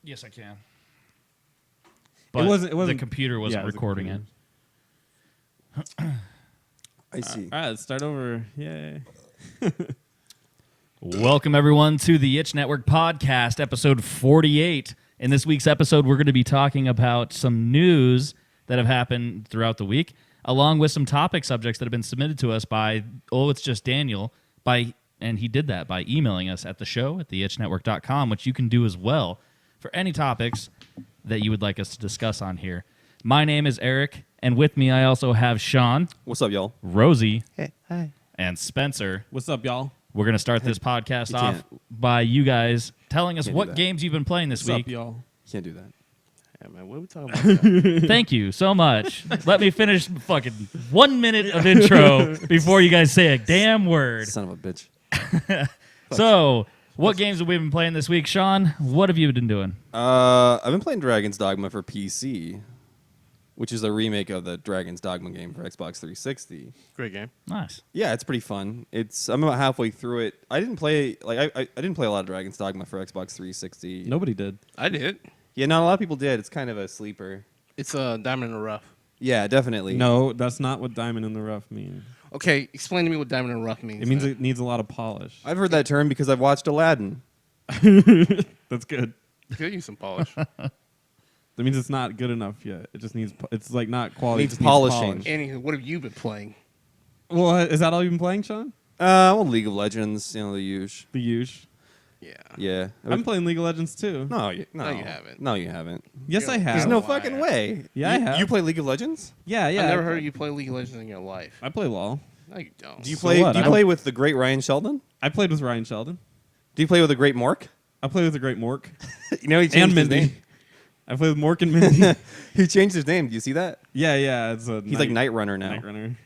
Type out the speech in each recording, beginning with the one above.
Yes, I can. It wasn't. The computer wasn't recording it. I see. All right, let's start over. Yay. Welcome, everyone, to the Itch Network podcast, episode 48. In this week's episode, we're going to be talking about some news that have happened throughout the week, along with some topic subjects that have been submitted to us by, it's just Daniel, and he did that by emailing us at the show at theitchnetwork.com, which you can do as well for any topics that you would like us to discuss on here. My name is Eric, and with me I also have Sean. What's up, y'all? Rosie. Hey, hi. And Spencer. What's up, y'all? We're going to start this podcast off by you guys telling us what games you've been playing this week. What's up, y'all? Can't do that. Yeah, man, what are we talking about? Thank you so much. Let me finish fucking 1 minute of intro before you guys say a damn word. Son of a bitch. So, what games have we been playing this week? Sean, what have you been doing? I've been playing Dragon's Dogma for PC, which is a remake of the Dragon's Dogma game for Xbox 360. Great game. Nice. Yeah, it's pretty fun. I'm about halfway through it. I didn't play I didn't play a lot of Dragon's Dogma for Xbox 360. Nobody did. I did. Yeah, not a lot of people did. It's kind of a sleeper. It's a Diamond in the Rough. Yeah, definitely. No, that's not what Diamond in the Rough means. Okay, explain to me what Diamond in the Rough means. It means then. it needs a lot of polish. I've heard that term because I've watched Aladdin. That's good. Could use some polish. That means it's not good enough yet. It just needs. It's like not quality. Needs it just polishing. polish. Anywho, what have you been playing? Well, is that all you've been playing, Sean? League of Legends, the usual. The huge. Yeah. Yeah. I'm playing League of Legends too. No, you haven't. No, you haven't. Yes, You're- I have. There's no Why? fucking way. Yeah, I have. You play League of Legends? Yeah, yeah. I never heard you play League of Legends in your life. I play LOL. No, you don't. Do you So play? what? Do you play with the great Ryan Sheldon? I played with Ryan Sheldon. Do you play with the great Mork? I played with the great Mork You know he changed and his Mindy. name. I played with Mork and Mindy. He changed his name. Do you see that? yeah. It's He's like Night Runner now. Night Runner.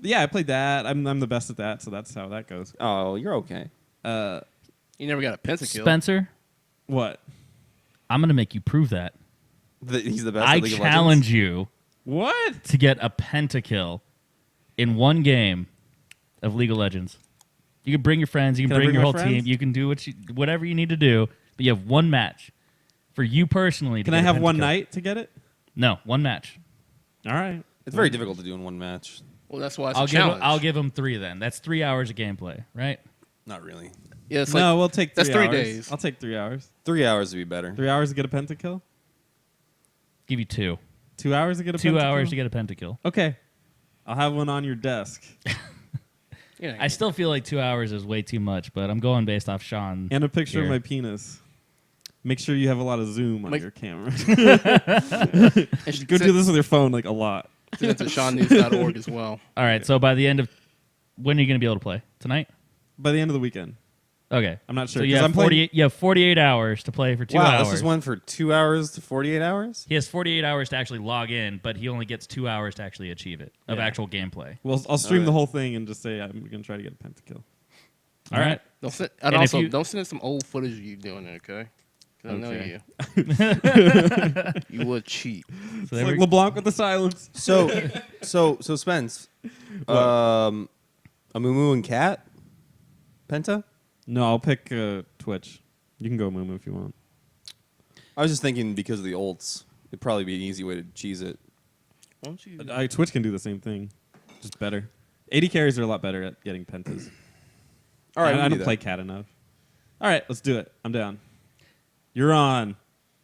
Yeah, I played that. I'm the best at that, so that's how that goes. Oh, you're okay. You never got a pentakill. Spencer, What? I'm going to make you prove that. He's the best. I at League of challenge you What? to get a pentakill in one game of League of Legends. You can bring your friends, you can Can I bring bring your my whole friends? team, you can do whatever you need to do, but you have one match for you personally. Can I have one night to get it? No, one match. All right. It's very difficult to do in one match. Well, that's why it's I'll a challenge. I'll give him 3 then. That's 3 hours of gameplay, right? Not really. Yeah, it's like No, we'll take 3 that's 3 hours. days. I'll take 3 hours. 3 hours would be better. 3 hours to get a pentakill? Give you 2. 2 hours to get a 2 pentakill? hours to get a pentakill. Okay. I'll have one on your desk. Yeah, I still feel like 2 hours is way too much, but I'm going based off Sean. And a picture of Here. my penis. Make sure you have a lot of zoom on Make- your camera. and should Go do this with your phone like a lot. Send it to SeanNews.org as well. All right, so by the end of... When are you going to be able to play? Tonight? By the end of the weekend. Okay. I'm not sure. So you 'cause have, I'm playing- you have 48 hours to play for 2 Wow, hours. this is one for 2 hours to 48 hours? He has 48 hours to actually log in, but he only gets 2 hours to actually achieve it, of Yeah. actual gameplay. Well, I'll stream the Alright. whole thing and just say I'm going to try to get a pentakill. All right. Don't send, And and if also, you- don't send us some old footage of you doing it, okay? 'Cause I know Okay. you. You would cheat. So It's there like we- LeBlanc with the silence. So Spence, a Moo and Cat? Penta? No, I'll pick Twitch. You can go Moomoo if you want. I was just thinking because of the ults, it'd probably be an easy way to cheese it. Why don't you? Twitch can do the same thing, just better. 80 carries are a lot better at getting pentas. All right, I don't play cat enough. All right, let's do it. I'm down. You're on.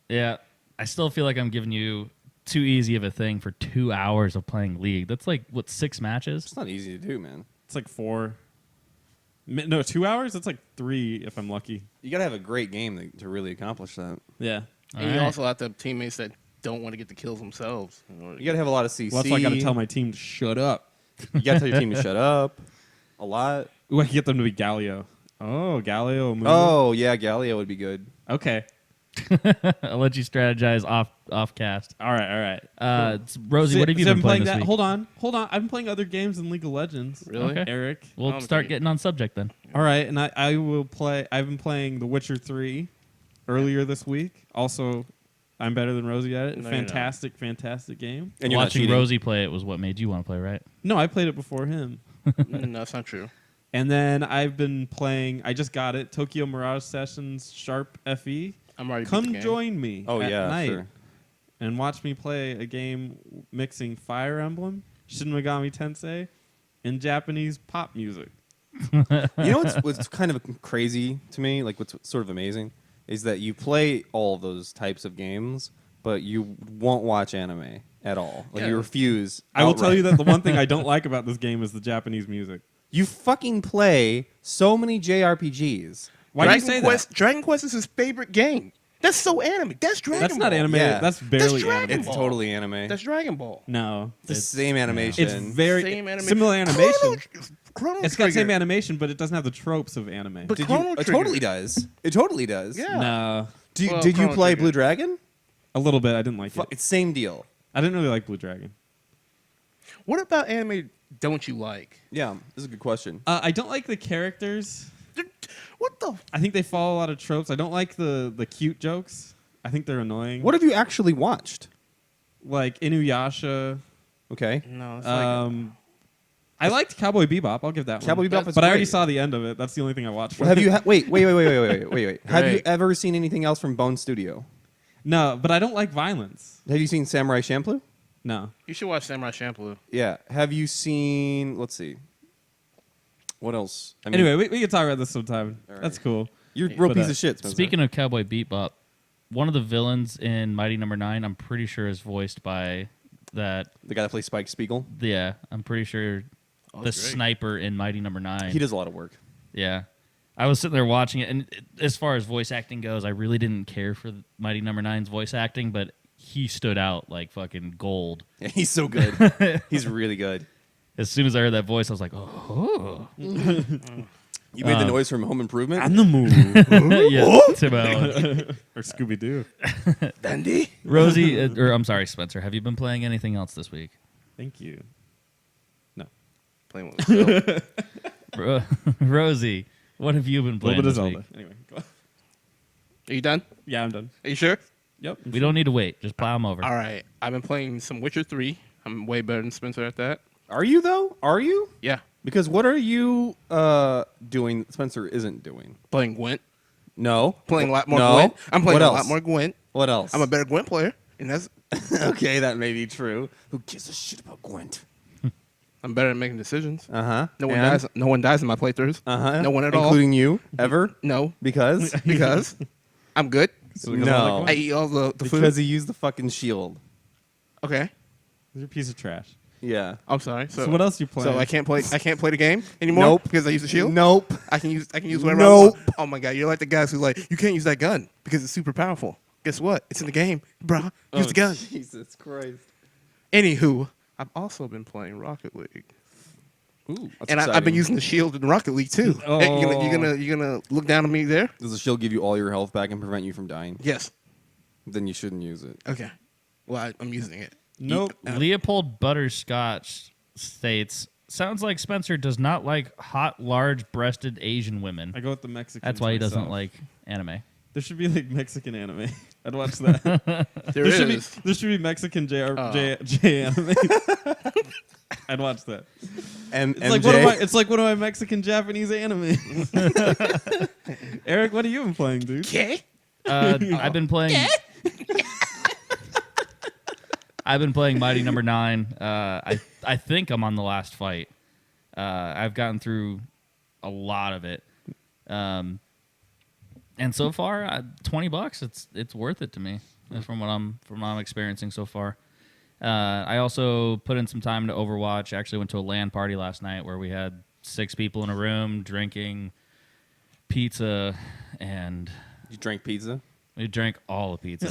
Yeah. I still feel like I'm giving you too easy of a thing for 2 hours of playing League. That's like, what, 6 matches? It's not easy to do, man. It's like 4. No, 2 hours? It's like 3 if I'm lucky. You gotta have a great game to really accomplish that. Yeah. And you Alright. also have to have teammates that don't want to get the kills themselves. You gotta have a lot of CC. Well, that's why I got to tell my team to shut up. You gotta tell your team to shut up. A lot. Ooh, I can get them to be Galio. Oh, Galio. Moomoo. Oh yeah, Galio would be good. Okay. I'll let you strategize off cast. All right. Rosie, what have you So been I'm playing this that. week? Hold on. I've been playing other games in League of Legends. Really? Okay. Eric. We'll Oh, start okay. getting on subject then. All right, and I will play. I've been playing The Witcher 3 earlier this week. Also, I'm better than Rosie at it. No, you're not. Fantastic game. And you're not Watching cheating. Rosie play it was what made you want to play, right? No, I played it before him. No, that's not true. And then I've been playing. I just got it. Tokyo Mirage Sessions Sharp FE. I'm already beat come the game. join me Oh at yeah, night sure. and watch me play a game mixing Fire Emblem, Shin Megami Tensei, and Japanese pop music. You know what's kind of crazy to me, like what's sort of amazing, is that you play all those types of games, but you won't watch anime at all. Like Yeah. you refuse. I will tell outright. you that the one thing I don't like about this game is the Japanese music. You fucking play so many JRPGs. Why do you Dragon say Quest, that? Dragon Quest is his favorite game. That's so anime. That's Dragon That's Ball. not anime. Yeah. That's barely Dragon anime. It's Ball. totally anime. That's Dragon Ball. No, It's the same animation. It's very Same anime. similar animation. Chrono It's got the same Trigger. animation, but it doesn't have the tropes of anime. But Did Chrono you? It Trigger. totally does. It totally does. Yeah. No, Well, Did you Chrono play Trigger. Blue Dragon? a little bit. I didn't like it. It's same deal. I didn't really like Blue Dragon. What about anime don't you like? Yeah, this is a good question. I don't like the characters. What the? I think they follow a lot of tropes. I don't like the cute jokes. I think they're annoying. What have you actually watched? Like Inuyasha. Okay. No, it's I liked Cowboy Bebop. I'll give that one. Cowboy Bebop is but I already great. saw the end of it. That's the only thing I watched. Well, have you? Wait. Have you Great. ever seen anything else from Bone Studio? No, but I don't like violence. Have you seen Samurai Champloo? No. you should watch Samurai Champloo. Yeah. Have you seen? Let's see. What else? I mean, Anyway, we can talk about this sometime. All right. That's cool. you're a real but, piece of shit. Spencer. Speaking of Cowboy Bebop, one of the villains in Mighty Number 9, I'm pretty sure is voiced by that. the guy that plays Spike Spiegel, Yeah, I'm pretty sure Oh, the that's great. sniper in Mighty Number 9. he does a lot of work. Yeah. I was sitting there watching it, and as far as voice acting goes, I really didn't care for Mighty Number 9's voice acting, but he stood out like fucking gold. Yeah, he's so good. He's really good. As soon as I heard that voice, I was like, oh. You made the noise from Home Improvement. On the move. yeah, Tim Allen. Or Scooby Doo. Dandy. Rosie, or I'm sorry, Spencer, have you been playing anything else this week? Thank you. No. Playing with myself. Rosie, what have you been A playing little bit of this Zelda. week? Anyway, go on. Are you done? Yeah, I'm done. Are you sure? Yep. We don't need to wait. Just plow them over. All right. I've been playing some Witcher 3. I'm way better than Spencer at that. Are you though? Are you? Yeah. Because what are you doing that Spencer isn't doing? Playing Gwent. No. Playing a lot more No. Gwent. I'm playing What a else? lot more Gwent. What else? I'm a better Gwent player. And that's Okay, that may be true. Who gives a shit about Gwent? I'm better at making decisions. Uh huh. No one dies. No one dies in my playthroughs. Uh huh. No one at all. including you ever? No, Because because I'm good. Because I no, like I eat all the food. because he used the fucking shield. Okay. You're a piece of trash. Yeah. I'm sorry. So what else you playing? So I can't play the game anymore Nope. because I use the shield. Nope. I can use whatever. Nope. I want. Oh my god, you're like the guys who like you can't use that gun because it's super powerful. Guess what? It's in the game, bruh. Use the gun. Jesus Christ. Anywho, I've also been playing Rocket League, Ooh. and I've been using the shield in Rocket League too. Oh. Hey, you're gonna look down on me there? Does the shield give you all your health back and prevent you from dying? Yes. Then you shouldn't use it. Okay. Well, I'm using it. Nope. Leopold Butterscotch states, sounds like Spencer does not like hot, large-breasted Asian women. I go with the Mexican. That's why he doesn't like anime. There should be like Mexican anime. I'd watch that. There Should be, is. there should be Mexican J anime. I'd watch that. And It's like one of my Mexican Japanese anime. Eric, what have you been playing, dude? Okay. I've been playing. I've been playing Mighty Number 9. I think I'm on the last fight. I've gotten through a lot of it, and so far, $20. It's worth it to me from what I'm experiencing so far. I also put in some time to Overwatch. I actually went to a LAN party last night where we had 6 people in a room drinking pizza, and you drank pizza? we drank all the pizza.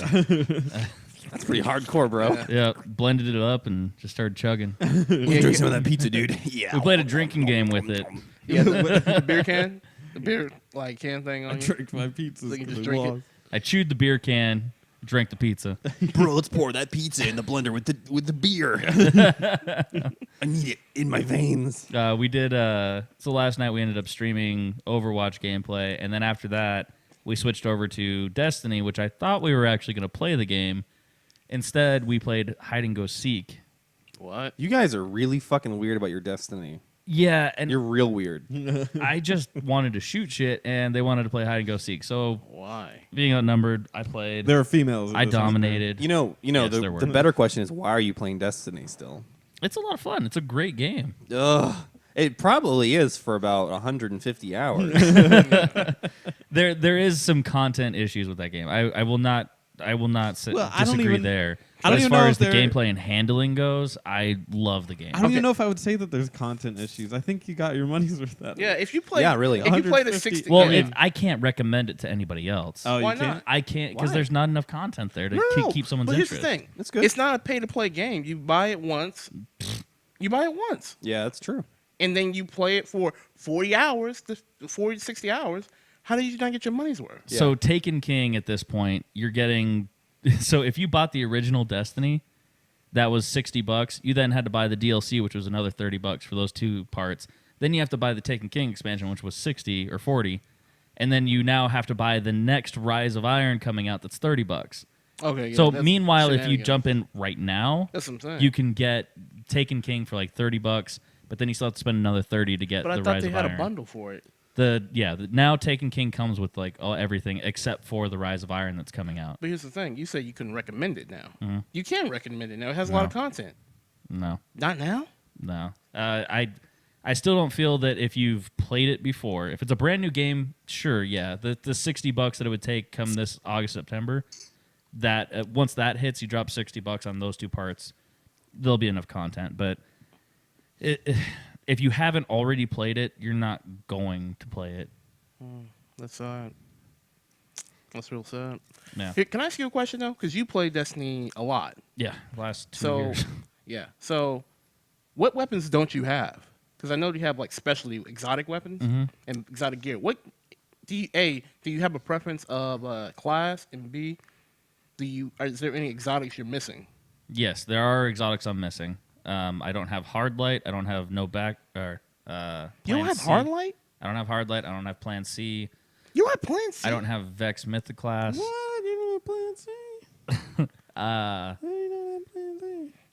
That's pretty hardcore, bro. Yeah, blended it up and just started chugging. Drink some of that pizza, dude. Yeah. We played a drinking game with it. Yeah, the beer can, the beer like can thing I on you. drank my pizzas. So you can just to the drink it? wall. I chewed the beer can, drank the pizza. Bro, let's pour that pizza in the blender with the beer. I need it in my veins. We did. So last night we ended up streaming Overwatch gameplay, and then after that we switched over to Destiny, which I thought we were actually going to play the game. Instead, we played hide and go seek. What? You guys are really fucking weird about your Destiny. Yeah, and You're real weird. I just wanted to shoot shit, and they wanted to play hide and go seek. So Why? being outnumbered, I played. There are females. in I this, aren't there? dominated. You know. Yes, there were. The better question is, why are you playing Destiny still? It's a lot of fun. It's a great game. Ugh. It probably is for about 150 hours. There is some content issues with that game. I will not Well, I don't disagree even- there. I don't But as even far know as if the there- gameplay and handling goes, I love the game. I don't even know if I would say that there's content issues. I think you got your money's worth that. Yeah, if you play, Yeah, really. If you play the 150 60, Well, Yeah. I can't recommend it to anybody else. Oh, Why you can't? not? I can't because Why? there's not enough content there to no, keep someone's but here's interest. the thing. That's good. It's not a pay-to-play game. You buy it once. You buy it once. Yeah, that's true. And then you play it for 40 hours, 40 to 60 hours. How do you not get your money's worth? Yeah. So Taken King at this point, you're getting. So if you bought the original Destiny, that was $60. You then had to buy the DLC, which was another $30 for those two parts. Then you have to buy the Taken King expansion, which was 60 or 40, and then you now have to buy the next Rise of Iron coming out. That's $30. Okay. Yeah, So that's meanwhile, if you shenanigans. jump in right now, That's what I'm saying. you can get Taken King for like $30, but then you still have to spend another $30 to get but I the thought Rise they of had Iron. a bundle for it. Now Taken King comes with like everything except for the Rise of Iron that's coming out. But here's the thing: you say you can recommend it now. Mm-hmm. You can recommend it now. It has a lot of content. No, Not now. no. I still don't feel that if you've played it before, if it's a brand new game, sure, yeah, the $60 that it would take come this August September, that once that hits, you drop $60 on those two parts, there'll be enough content. But if you haven't already played it, you're not going to play it. That's sad. That's real sad. Yeah, Here, can I ask you a question though? Because you play Destiny a lot. yeah. Last 2 So, years. yeah. So, what weapons don't you have? Because I know you have like specialty exotic weapons Mm-hmm. and exotic gear. What do you have a preference of class, and B, is there any exotics you're missing? Yes, there are exotics I'm missing. I don't have hard light. I don't have no back or. You don't Plan have C. hard light. I don't have hard light. I don't have Plan C. You have Plan C. I don't have Vex Mythoclass. What? You know Plan C?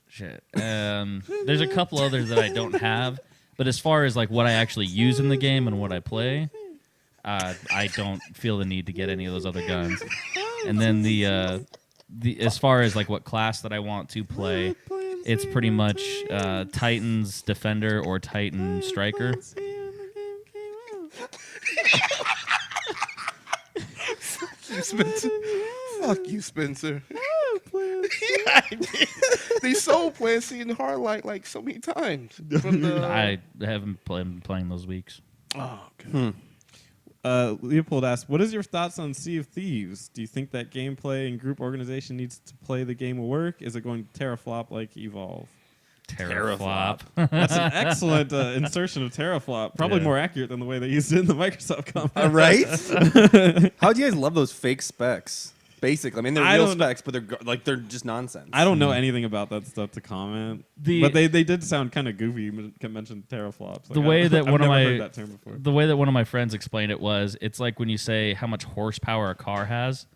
Shit. There's a couple others that I don't have, but as far as like what I actually use in the game and what I play, I don't feel the need to get any of those other guns. And then the as far as like what class that I want to play, it's pretty much Titan's Defender or Titan Striker. you, Spencer. Fuck you, Spencer. Yeah, I did. They sold Plan C and hard light like so many times. From the, I haven't been playing those weeks. oh, God. Leopold asked, "What is your thoughts on Sea of Thieves? Do you think that gameplay and group organization needs to play the game will work? Is it going to teraflop like Evolve?" Teraflop. That's an excellent insertion of teraflop. Probably Yeah. more accurate than the way they used it in the Microsoft comment. Right? How do you guys love those fake specs? Basically, I mean, they're I real don't- specs, but they're just nonsense. I don't know anything about that stuff to comment, but they did sound kind of goofy. You mentioned teraflops. The way that I've one of never my- heard that term before. The way that one of my friends explained it was, it's like when you say how much horsepower a car has.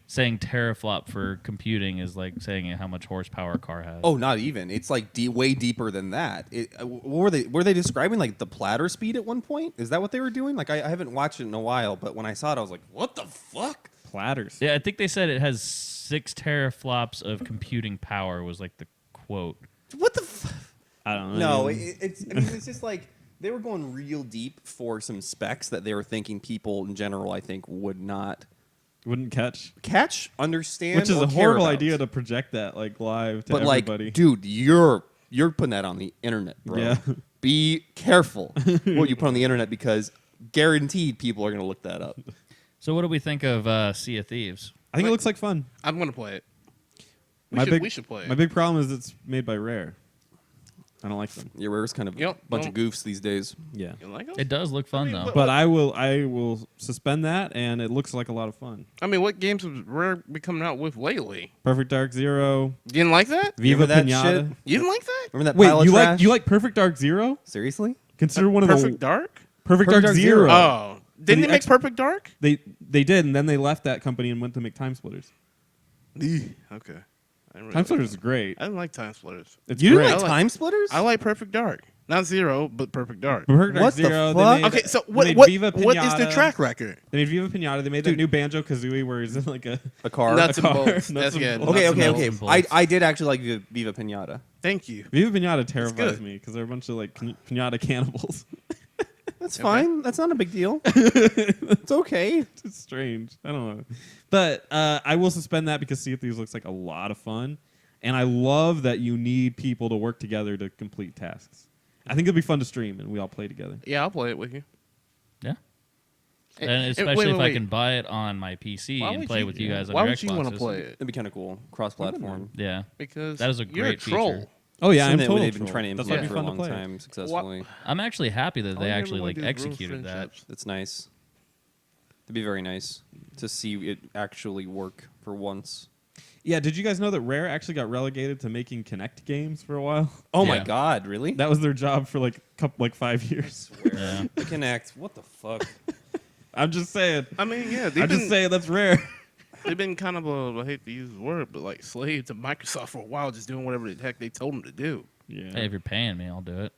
Saying teraflop for computing is like saying how much horsepower a car has. Oh, not even. It's like way deeper than that. What were they describing like the platter speed at one point? Is that what they were doing? Like I haven't watched it in a while, but when I saw it, I was like, what the fuck? Platters. Yeah, I think they said it has 6 teraflops of computing power was like the quote. What the? I don't know. No, it's. I mean, it's just like they were going real deep for some specs that they were thinking people in general, I think, would not Wouldn't catch, understand, which is or a care horrible about. idea to project that like live to But everybody. like, dude, you're putting that on the internet, bro. Yeah. Be careful what you put on the internet because guaranteed people are going to look that up. So what do we think of Sea of Thieves? I think it looks like fun. I'm gonna play it. My We should play it. My big problem is it's made by Rare. I don't like them. Yeah, Rare's kind of a Yep, bunch no. of goofs these days. Yeah. You like 'em? It does look fun mean, though. what- But I will suspend that, and it looks like a lot of fun. I mean, what games have Rare been coming out with lately? Perfect Dark Zero, You didn't like that? Viva Remember that Pinata. shit? You didn't like that? Remember that Wait, pile of you trash? like Perfect Dark Zero? Seriously? Consider one of Perfect the Dark? Perfect Perfect Dark Dark Zero. Zero. Oh, didn't the they make X- Perfect Dark? They did, and then they left that company and went to make Time Splitters. Okay. I didn't really Time Splitters is great. I didn't like Time Splitters. It's You great. didn't like I like- Time Splitters? I like Perfect Dark. Not Zero, but Perfect Dark. Perfect Dark What the Zero. fuck? They made, Okay, so they what made what, Viva what is the Pinata. track record? They made Viva Pinata. They made that new Banjo Kazooie where he's in like a car. Nuts a and car. bolts. Nuts That's and good. bolts. Okay, Nuts and okay, bolts. okay. Nuts and bolts. I did actually like Viva Pinata. Thank you. Viva Pinata terrifies good. me because they're a bunch of like pinata cannibals. That's fine. That's not a big deal. It's okay. It's strange. I don't know. But I will suspend that because Sea of Thieves looks like a lot of fun. And I love that you need people to work together to complete tasks. I think it'll be fun to stream and we all play together. Yeah, I'll play it with you. Yeah. Eh, And eh, especially if I wait. can buy it on my PC Why and would play you- with you guys on Why your would you want to Xboxes. play it? That'd be kind of cool. Cross-platform. Yeah. Because That is a you're a great troll. feature. Oh yeah, I'm Something that total they've been troll. trying to That's why implement it'd for be a fun long to play. time successfully. I'm actually happy that All they you ever actually wanna like do is ruin executed that. friendships. That's nice. It'd be very nice to see it actually work for once. Yeah, did you guys know that Rare actually got relegated to making Kinect games for a while? Oh my Yeah. God! Really? That was their job for like 5 years. Yeah. The Kinect. What the fuck? I'm just saying. I mean, yeah, I'm just saying that's Rare. they've been kind of a, I hate to use the word, but like slave to Microsoft for a while, just doing whatever the heck they told them to do. Yeah. Hey, if you're paying me, I'll do it.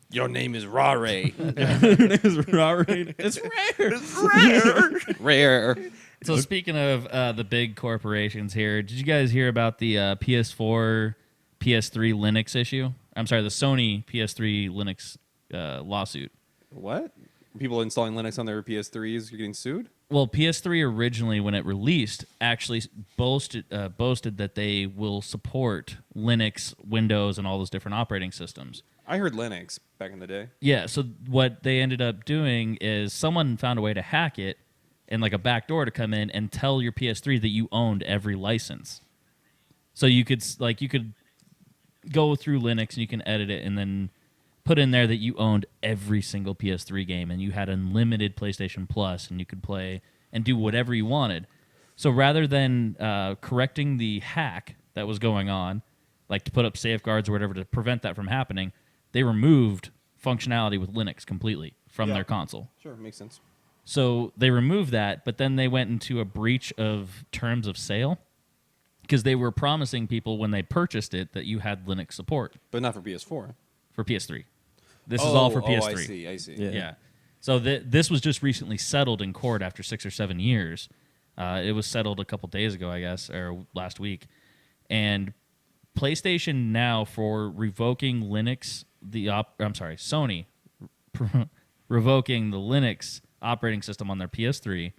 Your name is Rare. Her name is Rare. It's Rare. Rare. So speaking of the big corporations here, did you guys hear about the PS4, PS3 Linux issue? I'm sorry, the Sony PS3 Linux lawsuit. What? People installing Linux on their PS3s are getting sued? Well, PS3 originally, when it released, actually boasted that they will support Linux, Windows, and all those different operating systems. I heard Linux back in the day. Yeah, so what they ended up doing is someone found a way to hack it and like a backdoor to come in and tell your PS3 that you owned every license. So you could go through Linux and you can edit it and then put in there that you owned every single PS3 game and you had unlimited PlayStation Plus and you could play and do whatever you wanted. So rather than correcting the hack that was going on, like to put up safeguards or whatever to prevent that from happening, they removed functionality with Linux completely from their console. Sure, makes sense. So they removed that, but then they went into a breach of terms of sale because they were promising people when they purchased it that you had Linux support But not for PS4. for PS3. This is all for PS3. I see. Yeah. Yeah. So this was just recently settled in court after 6 or 7 years. It was settled a couple days ago, I guess, or last week. And PlayStation now, for revoking Linux, Sony revoking the Linux operating system on their PS3,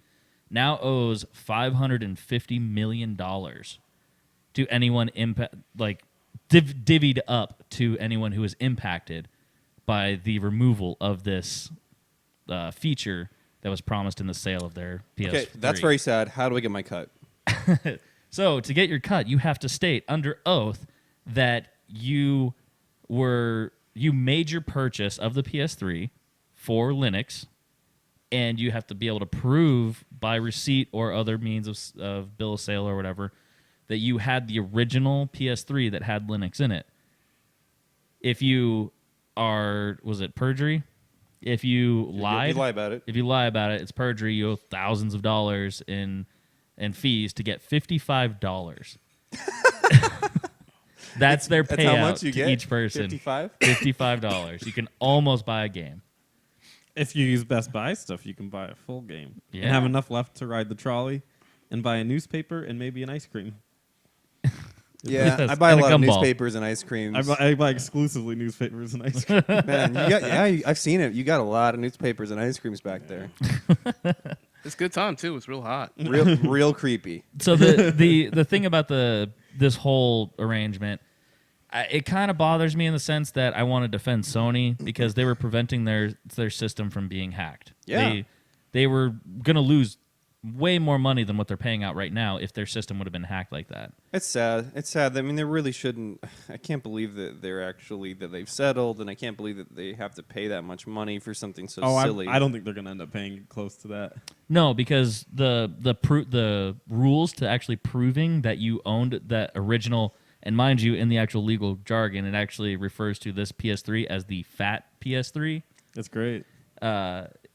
now owes $550 million to anyone divvied up to anyone who is impacted by the removal of this feature that was promised in the sale of their PS3. Okay, that's very sad. How do I get my cut? So to get your cut, you have to state under oath that you made your purchase of the PS3 for Linux, and you have to be able to prove by receipt or other means of bill of sale or whatever that you had the original PS3 that had Linux in it. If you was it perjury? If you lied, You lie about it. if you lie about it, it's perjury. You owe thousands of dollars in fees to get $55. That's their That's payout how much you to get? each person. 55? $55. You can almost buy a game. If you use Best Buy stuff, you can buy a full game Yeah. and have enough left to ride the trolley and buy a newspaper and maybe an ice cream. Yeah, Yes, I buy a and a lot of gumball. newspapers and ice creams. I buy exclusively newspapers and ice cream. Man, I've seen it. You got a lot of newspapers and ice creams back there. It's a good time too. It's real hot. Real creepy. So the thing about this whole arrangement, it kind of bothers me in the sense that I want to defend Sony because they were preventing their system from being hacked. Yeah. They were going to lose way more money than what they're paying out right now if their system would have been hacked like that. It's sad. It's sad. I mean, they really shouldn't. I can't believe that they've settled, and I can't believe that they have to pay that much money for something so silly. I don't think they're going to end up paying close to that. No, because the rules to actually proving that you owned that original, and mind you, in the actual legal jargon, it actually refers to this PS3 as the fat PS3. That's great.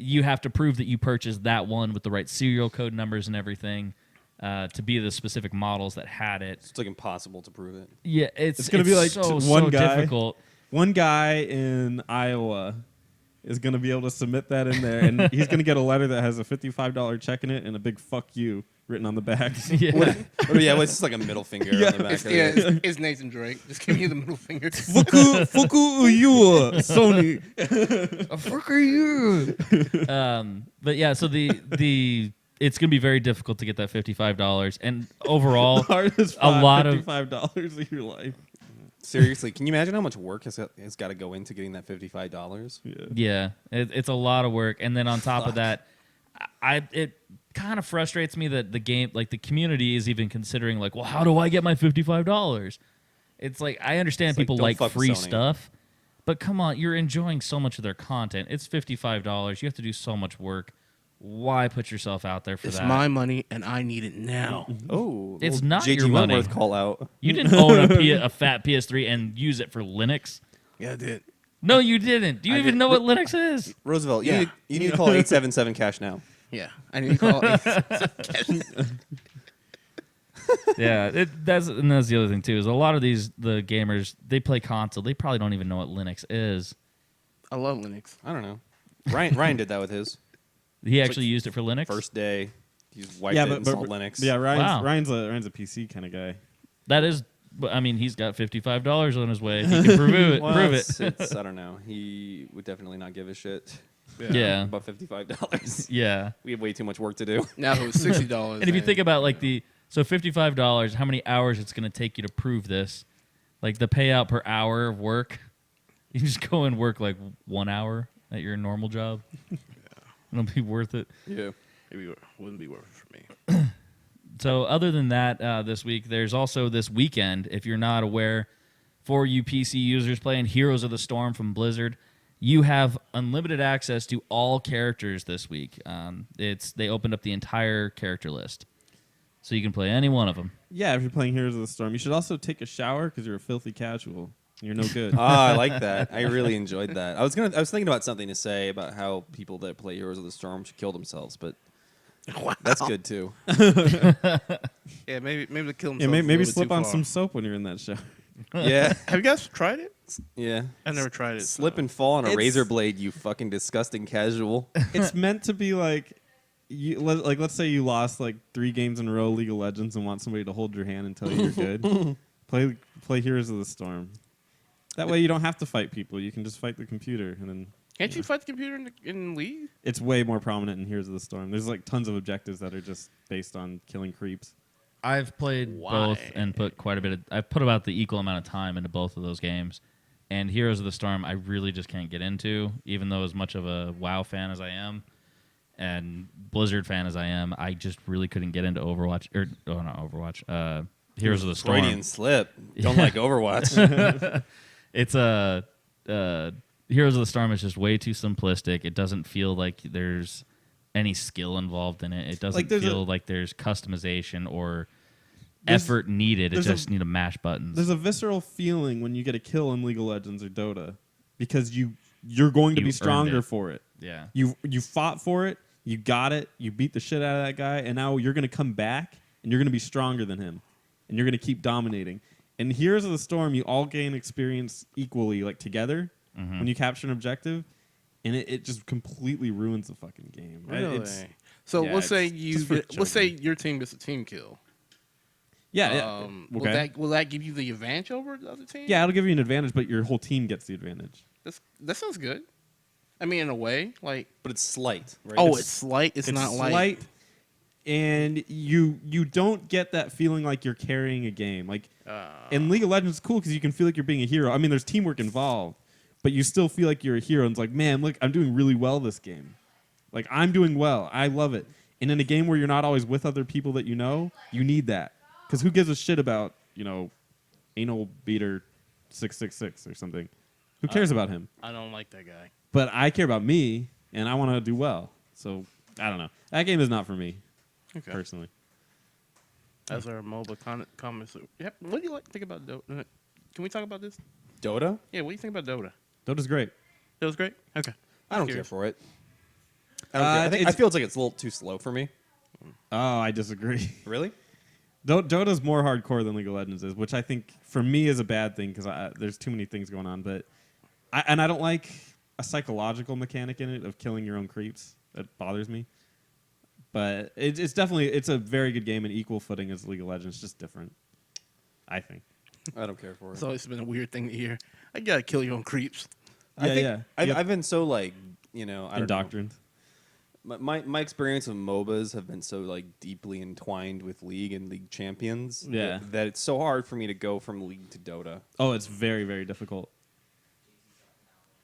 You have to prove that you purchased that one with the right serial code numbers and everything to be the specific models that had it. It's like impossible to prove it. Yeah, it's gonna be like so one guy. difficult. one guy in Iowa is going to be able to submit that in there, and he's going to get a letter that has a $55 check in it and a big "fuck you" written on the back. Yeah. Well, it's just like a middle finger on the back. It's, of yeah, it. it's Nathan Drake. Just give me the middle finger. Fuku you, Sony. Fuck are you? But yeah, so the it's gonna be very difficult to get that $55, and overall, Hardest a lot of $55 of your life. Seriously, can you imagine how much work has got to go into getting that $55? yeah, it's a lot of work, and then on top of that, it kind of frustrates me that the game, like the community, is even considering like, well, how do I get my $55? It's like I understand It's like, people don't like fuck with free Sony. stuff, but come on, you're enjoying so much of their content. It's $55. You have to do so much work. Why put yourself out there for It's that? my money, and I need it now. Oh, It's little not JG your money. Wentworth call out. You didn't own a fat PS3 and use it for Linux. Yeah, I did. No, you didn't. Do you I even did. know what Linux is? Roosevelt, Yeah. you need to call 877 cash now. Yeah, I need to call it. Yeah, that's the other thing too. Is a lot of the gamers, they play console. They probably don't even know what Linux is. I love Linux. I don't know. Ryan did that with his He actually used it for Linux. first day. He's wiped it, installed Linux. Yeah, Wow. Ryan's a PC kind of guy. That is, I mean, he's got $55 on his way. He can prove it. Well, prove it. it's I don't know. He would definitely not give a shit Yeah, about $55. yeah. We have way too much work to do. Now it was $60. And if you think about like so $55, how many hours it's going to take you to prove this? Like the payout per hour of work, you just go and work like 1 hour at your normal job. It'll be worth it. Yeah. it wouldn't be worth it for me. So other than that, this week, there's also this weekend, if you're not aware, for you PC users playing Heroes of the Storm from Blizzard, you have unlimited access to all characters this week. They opened up the entire character list. So you can play any one of them. Yeah, if you're playing Heroes of the Storm, you should also take a shower because you're a filthy casual. You're no good. I like that. I really enjoyed that. I was thinking about something to say about how people that play Heroes of the Storm should kill themselves, but Wow. that's good too. Yeah, maybe to kill Yeah, himself. maybe slip on some soap when you're in that shower. Yeah, Have you guys tried it? yeah. I never tried it. Slip so. and fall on a It's- razor blade, you fucking disgusting casual. It's meant to be like, let's say you lost like 3 games in a row, League of Legends, and want somebody to hold your hand and tell you you're good. Play Heroes of the Storm. That way you don't have to fight people. You can just fight the computer, and then Can't you fight the computer in League? it's way more prominent in Heroes of the Storm. There's like tons of objectives that are just based on killing creeps. I've played both and put quite a bit of... I've put about the equal amount of time into both of those games. And Heroes of the Storm, I really just can't get into, even though as much of a WoW fan as I am and Blizzard fan as I am, I just really couldn't get into Overwatch. Not Overwatch. Heroes of the Storm. Freudian slip. Don't like Overwatch. It's Heroes of the Storm is just way too simplistic. It doesn't feel like there's any skill involved in it. It doesn't Like, there's feel a- like there's customization or There's- effort needed. It there's a- just need to mash buttons. There's a visceral feeling when you get a kill in League of Legends or Dota because you're going to You be earned stronger it. for it. yeah. You fought for it, you got it, you beat the shit out of that guy, and now you're going to come back and you're going to be stronger than him, and you're going to keep dominating. In Heroes of the Storm, you all gain experience equally, like together, when you capture an objective, and it just completely ruins the fucking game. Right? Really? It's- So yeah, let's say it's you just for let's say choking. your team gets a team kill. yeah, okay. Will that give you the advantage over the other team? Yeah, it'll give you an advantage, but your whole team gets the advantage. That sounds good. I mean, in a way, like But it's slight, right? oh, it's slight. It's not like slight, and you don't get that feeling like you're carrying a game. Like in League of Legends, it's cool because you can feel like you're being a hero. I mean, there's teamwork involved, but you still feel like you're a hero. And it's like, man, look, I'm doing really well this game. Like I'm doing well. I love it. And in a game where you're not always with other people that you know, you need that because who gives a shit about anal beater 666 or something? Who cares about him? I don't like that guy. But I care about me, and I want to do well. So I don't know. That game is not for me Okay. personally. As our MOBA comments. Yep. What do you think about Dota? Can we talk about this? Dota? Yeah. What do you think about Dota? Dota's great. That was great. Okay. I don't care Curious. for it. I think I feel it's like it's a little too slow for me. Oh, I disagree. Really? Dota's more hardcore than League of Legends is, which I think for me is a bad thing because there's too many things going on. But and I don't like a psychological mechanic in it of killing your own creeps. That bothers me. But it's definitely a very good game and equal footing as League of Legends, just different. I think. I don't care for it. It's always been a weird thing to hear. I gotta kill your own creeps. I think yeah. I've been so like I don't know. Indoctrined. My experience with MOBAs have been so like deeply entwined with League and League champions Yeah. that it's so hard for me to go from League to Dota. Oh, it's very, very difficult.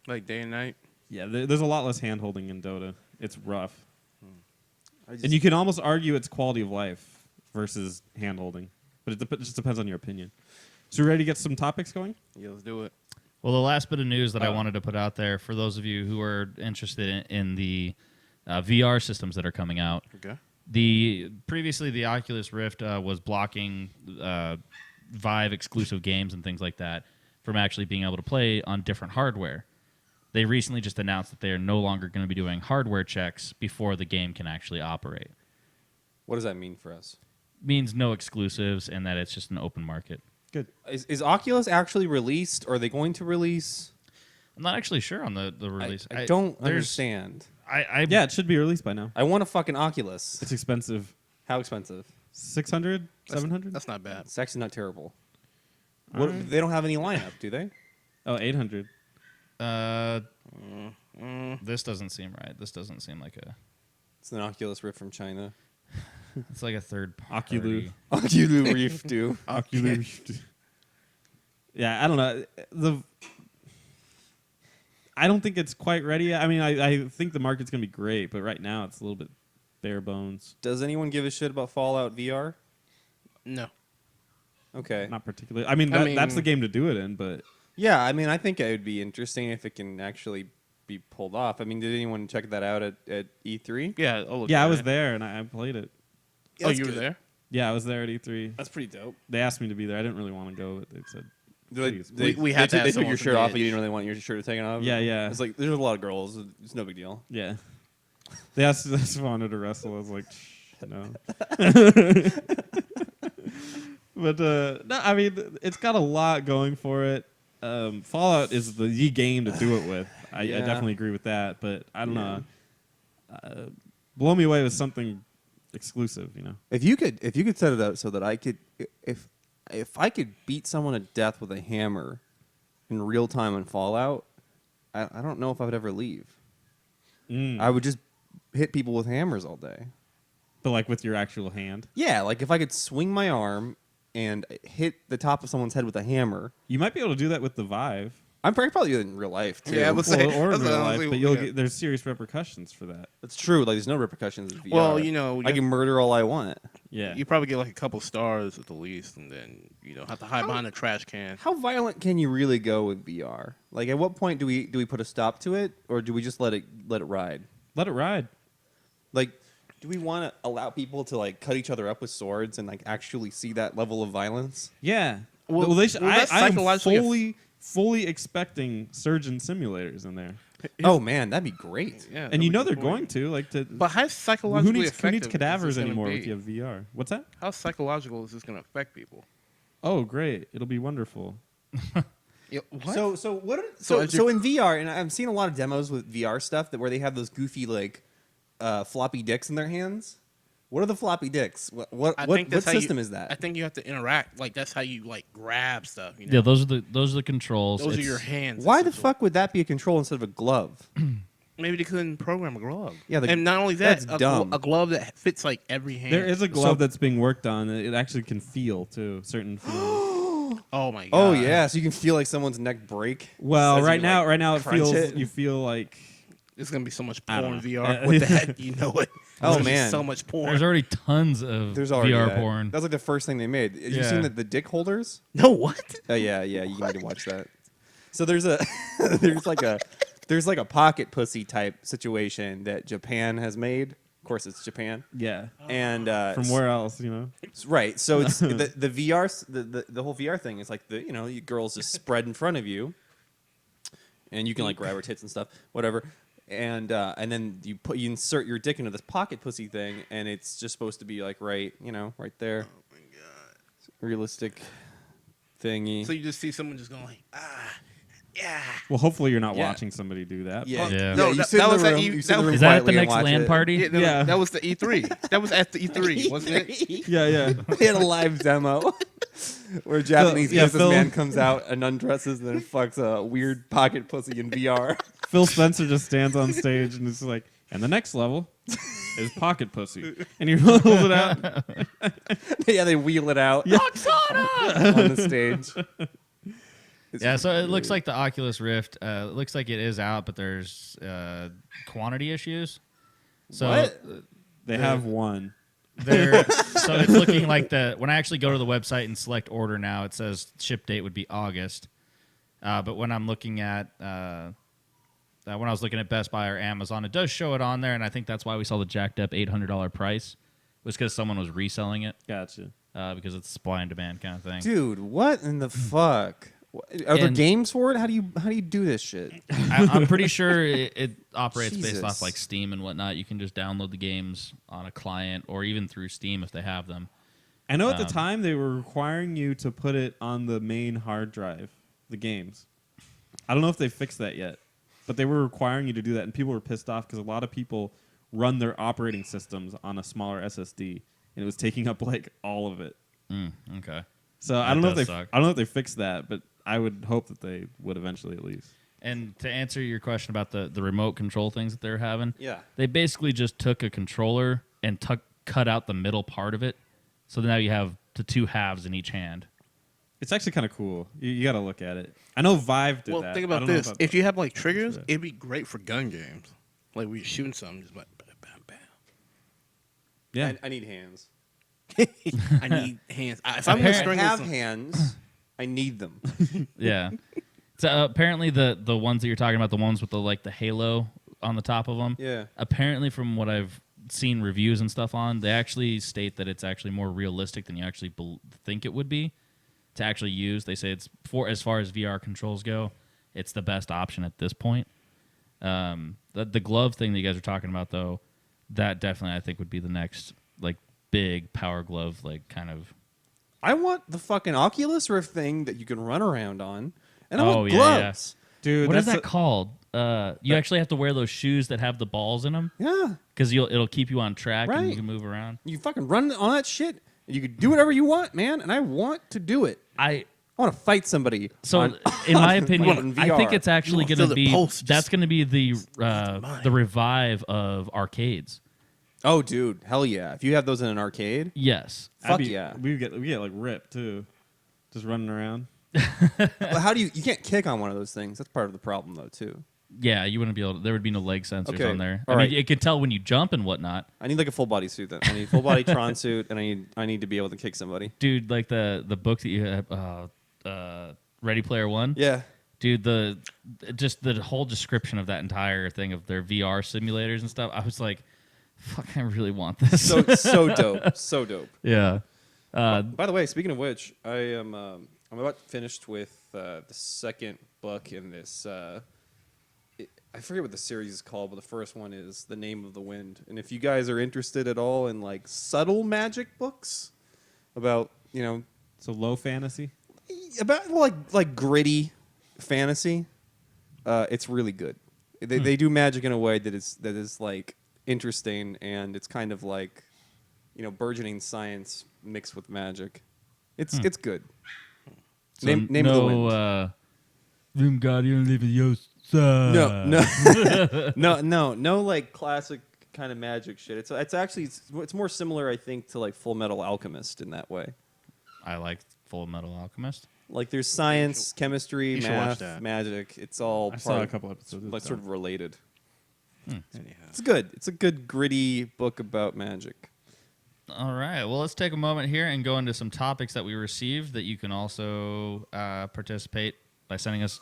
Like day and night. Yeah, there's a lot less hand holding in Dota. It's rough. I just, And you can almost argue it's quality of life versus hand holding. But it just depends on your opinion. So you ready to get some topics going? Yeah, let's do it. Well, the last bit of news that I wanted to put out there for those of you who are interested in the VR systems that are coming out. Okay. Previously the Oculus Rift was blocking Vive exclusive games and things like that from actually being able to play on different hardware. They recently just announced that they are no longer going to be doing hardware checks before the game can actually operate. what does that mean for us? Means no exclusives and that it's just an open market. Good. Is Oculus actually released, or are they going to release? I'm not actually sure on the release. I don't there's- understand. Yeah, it should be released by now. I want a fucking Oculus. It's expensive. How expensive? 600? 700? That's not bad. It's actually not terrible. Alright. They don't have any lineup, do they? Oh, 800. This doesn't seem right. This doesn't seem like a. It's an Oculus Rift from China. It's like a third party. Oculus. Oculus Rift, dude. Oculus. Yeah, I don't know. I don't think it's quite ready yet. I mean, I think the market's going to be great, but right now it's a little bit bare bones. Does anyone give a shit about Fallout VR? No. Okay. Not particularly. I mean, that's the game to do it in, but Yeah, I mean, I think it would be interesting if it can actually be pulled off. I mean, did anyone check that out at E3? Yeah. Oh, look yeah, at I was it. there and I played it. Oh, you were there? Yeah, I was there at E3. That's pretty dope. They asked me to be there. I didn't really want to go, but they said, please. We had to have they took someone your from shirt the off, edge. but you didn't really want your shirt taken off. Yeah, yeah. It's like there's a lot of girls. It's no big deal. Yeah. They asked if I wanted to wrestle. I was like, no. But no, I mean, it's got a lot going for it. Fallout is the game to do it with. I Yeah. definitely agree with that. But I don't know. Blow me away with something exclusive. You know. If you could set it up so that I could, if I could beat someone to death with a hammer in real time in Fallout, I don't know if I would ever leave. I would just hit people with hammers all day. But like with your actual hand, Yeah, like if I could swing my arm and hit the top of someone's head with a hammer, you might be able to do that with the Vive. I'm probably do it in real life too. Yeah, but- Or in That's real what I life, was but you'll thinking. get, there's serious repercussions for that. That's true. Like there's no repercussions in VR. Well, you know, I can murder all I want. Yeah. you probably get like a couple stars at the least, and then have to hide behind a trash can. How violent can you really go with VR? Like, at what point do we put a stop to it, or do we just let it ride? Let it ride. Like, do we want to allow people to like cut each other up with swords and like actually see that level of violence? Yeah. Well, they should, that's I am psychologically fully expecting surgeon simulators in there. Oh man, that'd be great. Yeah, And you know that'd they're be going to like to. But how who psychologically needs effective cadavers is this gonna anymore be? with you have VR? What's that? How psychological is this going to affect people? Oh, great! It'll be wonderful. Yeah, what? So in VR, and I've seen a lot of demos with VR stuff where they have those goofy like floppy dicks in their hands. What are the floppy dicks? What that's how system you, is that? I think you have to interact. Like that's how you like grab stuff. You know? Yeah, those are the controls. Those are It's- your hands. Why the essentially. fuck would that be a control instead of a glove? Maybe they couldn't program a glove. Yeah, and not only that, that's dumb. a glove that fits like every hand. There is a glove that's being worked on. It actually can feel too certain feelings. Oh my god. Oh yeah, so you can feel like someone's neck break. Well, as you, right now it crunch feels it. you feel like There's gonna be so much I porn don't in know. VR. What the heck? You know it. Oh, There's man. so much porn. There's already tons of There's already VR that. porn. That's like the first thing they made. Have you Yeah. seen the dick holders? no what? Oh yeah, you need to watch that. So there's a there's like a pocket pussy type situation that Japan has made. Of course, it's Japan. yeah. And From where else, you know? right? So it's the VR the whole VR thing is like you girls just spread in front of you, and you can like grab her tits and stuff, whatever. And then you insert your dick into this pocket pussy thing, and it's just supposed to be like right there. Oh my god. Realistic thingy. So you just see someone just going like Yeah. Well, hopefully you're not Yeah. watching somebody do that. Yeah. Yeah. No, you that- sit that in was the at room. E- You sit in that the room was- Is that at the quietly and next watch LAN it. party? Yeah, Yeah. that was the E3. That was at the E3, wasn't it? Yeah, yeah. They had a live demo where a Japanese Yeah, businessman Phil- comes out and undresses and then fucks a weird pocket pussy in VR. Phil Spencer just stands on stage and is like, and the next level is pocket pussy. And he rolls it out. Yeah, they wheel it out on the stage. It's Yeah, so it really- looks like the Oculus Rift. It looks like it is out, but there's quantity issues. So What? They have one. so it's looking like when I actually go to the website and select order now, it says ship date would be August. But when I'm looking at when I was looking at Best Buy or Amazon, it does show it on there, and I think that's why we saw the jacked up $800 price was because someone was reselling it Gotcha. because it's supply and demand kind of thing. Dude, what in the fuck? Are there And- games for it? How do you do this shit? I'm pretty sure it operates based off Jesus. like Steam and whatnot. You can just download the games on a client or even through Steam if they have them. I know at the Um, time they were requiring you to put it on the main hard drive, the games. I don't know if they fixed that yet, but they were requiring you to do that, and people were pissed off because a lot of people run their operating systems on a smaller SSD, and it was taking up like all of it. Okay. So I That don't know if does they, suck. I don't know if they fixed that, but I would hope that they would eventually at least. And to answer your question about the remote control things that they're having, Yeah. they basically just took a controller and cut out the middle part of it. So now you have the two halves in each hand. It's actually kind of cool. You got to look at it. I know Vive did Well, that. think I about don't know this. If you have like triggers, that. it'd be great for gun games. Like we shooting something, just like bam, bam, bam. yeah, I need hands. I need hands. If I I'm gonna apparent- string I have this, hands. I need them. Yeah. So apparently the ones that you're talking about, the ones with the halo on the top of them. Yeah. Apparently, from what I've seen reviews and stuff on, they actually state that it's actually more realistic than you actually think it would be to actually use. They say it's as far as VR controls go, it's the best option at this point. The glove thing that you guys are talking about, though, that definitely I think would be the next big power glove kind of. I want the fucking Oculus Rift thing that you can run around on, and I Oh, want yeah, gloves. dude. What is that's that called? You actually have to wear those shoes that have the balls in them Yeah, because it'll keep you on track and you Right. can move around. you fucking run on that shit. And you can do whatever you want, man. And I want to do it. I want to fight somebody. So, on- in my on opinion, I think VR. it's actually You going wanna to feel the be pulse that's just going to be the mind. revive of arcades. Oh, dude, hell yeah! If you have those in an arcade, Yes, fuck yeah. We get like ripped too, just running around. Well, how do you can't kick on one of those things? That's part of the problem, though, too. yeah, you wouldn't be able. There would be no leg sensors Okay, on there. all I mean, right. it could tell when you jump and whatnot, I need like a full body suit. Then I need a full body Tron suit, and I need to be able to kick somebody. dude. Like the book that you have, Ready Player One. Yeah. Dude, the whole description of that entire thing of their VR simulators and stuff. I was like, fuck, I really want this. So dope, so dope. yeah. By the way, speaking of which, I'm about finished with the second book in this. I forget what the series is called, but the first one is The Name of the Wind. And if you guys are interested at all in subtle magic books about So low fantasy. about like gritty fantasy, it's really good. They do magic in a way that is interesting, and it's kind of like burgeoning science mixed with magic. It's good. So Name of the Wind. Wingardium Leviosa. No, like classic kind of magic shit. It's actually it's more similar, I think, to like Full Metal Alchemist in that way. I like Full Metal Alchemist. Like there's science, chemistry, you should watch math, that. magic. It's all I saw a couple episodes. like sort of related. anyhow. It's good. It's a good gritty book about magic. All right. Well, let's take a moment here and go into some topics that we received that you can also participate by sending us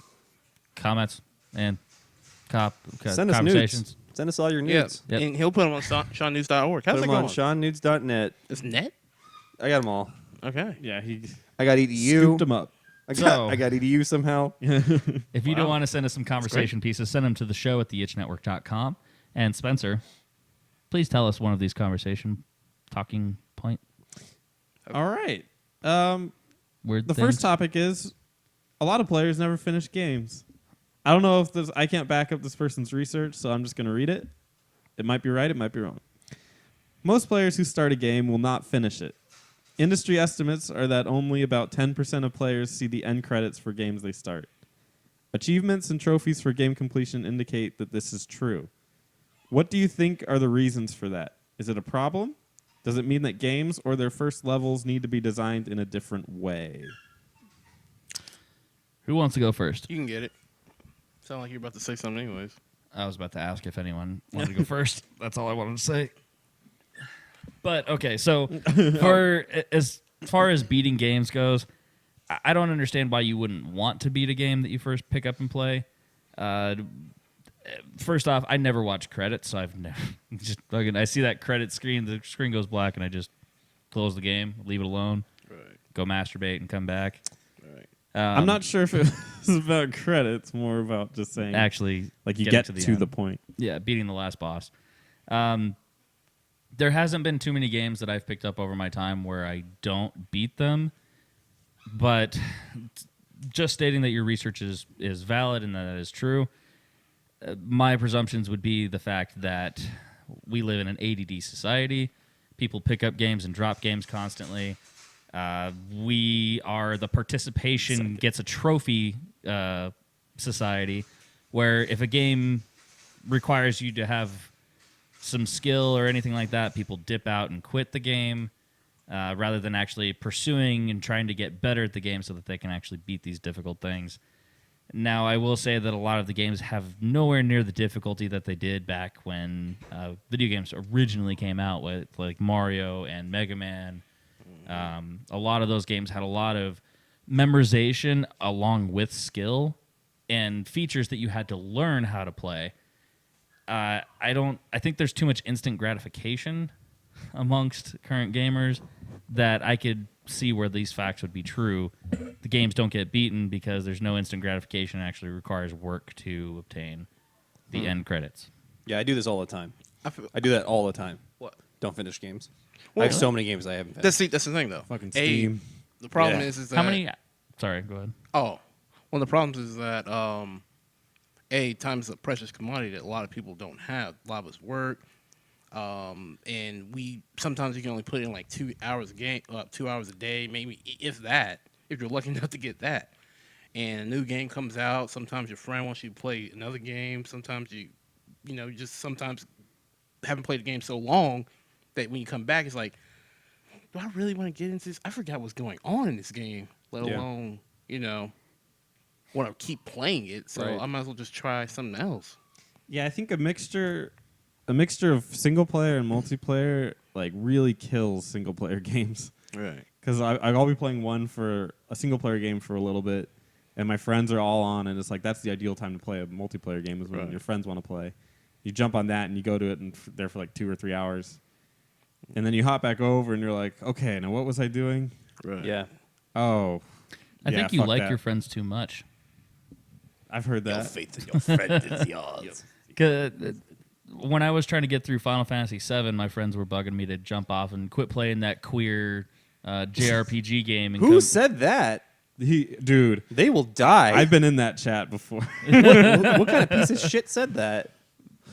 comments and Send us conversations. nudes. Send us all your Yeah, nudes. Yep. and he'll put them on SeanNews.org. How's Put it them going? on SeanNudes.net. It's net. I got them all. Okay. Yeah, he I got EDU. scooped them up. I got EDU somehow. If you do want to send us some conversation pieces, send them to the show at theitchnetwork.com. And Spencer, please tell us one of these conversation talking point All right. weird The things. first topic is a lot of players never finish games. I don't know if this. I can't back up this person's research, so I'm just going to read it. It might be right. It might be wrong. Most players who start a game will not finish it. Industry estimates are that only about 10% of players see the end credits for games they start. Achievements and trophies for game completion indicate that this is true. What do you think are the reasons for that? Is it a problem? Does it mean that games or their first levels need to be designed in a different way? Who wants to go first? You can get it. Sound like you're about to say something anyways. I was about to ask if anyone wanted to go first. That's all I wanted to say. But okay, so as far as beating games goes, I don't understand why you wouldn't want to beat a game that you first pick up and play. First off, I never watch credits, so I've never just fucking. I see that credit screen, the screen goes black, and I just close the game, leave it alone, Right. go masturbate, and come back. Right. I'm not sure if it was about credits, more about just saying Actually, like you getting get to the end. point. Yeah, beating the last boss. There hasn't been too many games that I've picked up over my time where I don't beat them, but just stating that your research is valid and that is true, my presumptions would be the fact that we live in an ADD society. People pick up games and drop games constantly. We are the participation gets a trophy society, where if a game requires you to have some skill or anything like that, people dip out and quit the game rather than actually pursuing and trying to get better at the game so that they can actually beat these difficult things. Now, I will say that a lot of the games have nowhere near the difficulty that they did back when video games originally came out, with like Mario and Mega Man. A lot of those games had a lot of memorization along with skill and features that you had to learn how to play. I think there's too much instant gratification amongst current gamers that I could see where these facts would be true. The games don't get beaten because there's no instant gratification. It actually requires work to obtain the end credits. Yeah, I do this all the time. I feel, I do that all the time. what? Don't finish games. Well, I have so many games I haven't finished. That's the thing though. Fucking A, Steam. the problem Yeah. is that How many? Sorry, go ahead. Oh, one of the problems is that time is a precious commodity that a lot of people don't have. A lot of us work, and we sometimes you can only put in like 2 hours a game, 2 hours a day, maybe if that. If you're lucky enough to get that, and a new game comes out, sometimes your friend wants you to play another game. Sometimes you just sometimes haven't played a game so long that when you come back, it's like, do I really want to get into this? I forgot what's going on in this game, let Yeah. alone, want to keep playing it. So Right. I might as well just try something else. Yeah, I think a mixture of single player and multiplayer like really kills single player games. Right. Because I'll be playing a single player game for a little bit, and my friends are all on, and it's like that's the ideal time to play a multiplayer game is when Right. your friends want to play. You jump on that and you go to it and there for like 2 or 3 hours, and then you hop back over and you're like, okay, now what was I doing? Right. Yeah. Oh, I yeah, think you fuck like that. your friends too much. I've heard that. faith in your friend is yours. 'Cause, when I was trying to get through Final Fantasy VII, my friends were bugging me to jump off and quit playing that queer JRPG game. And Who said that? Dude, They will die. I've been in that chat before. what kind of piece of shit said that?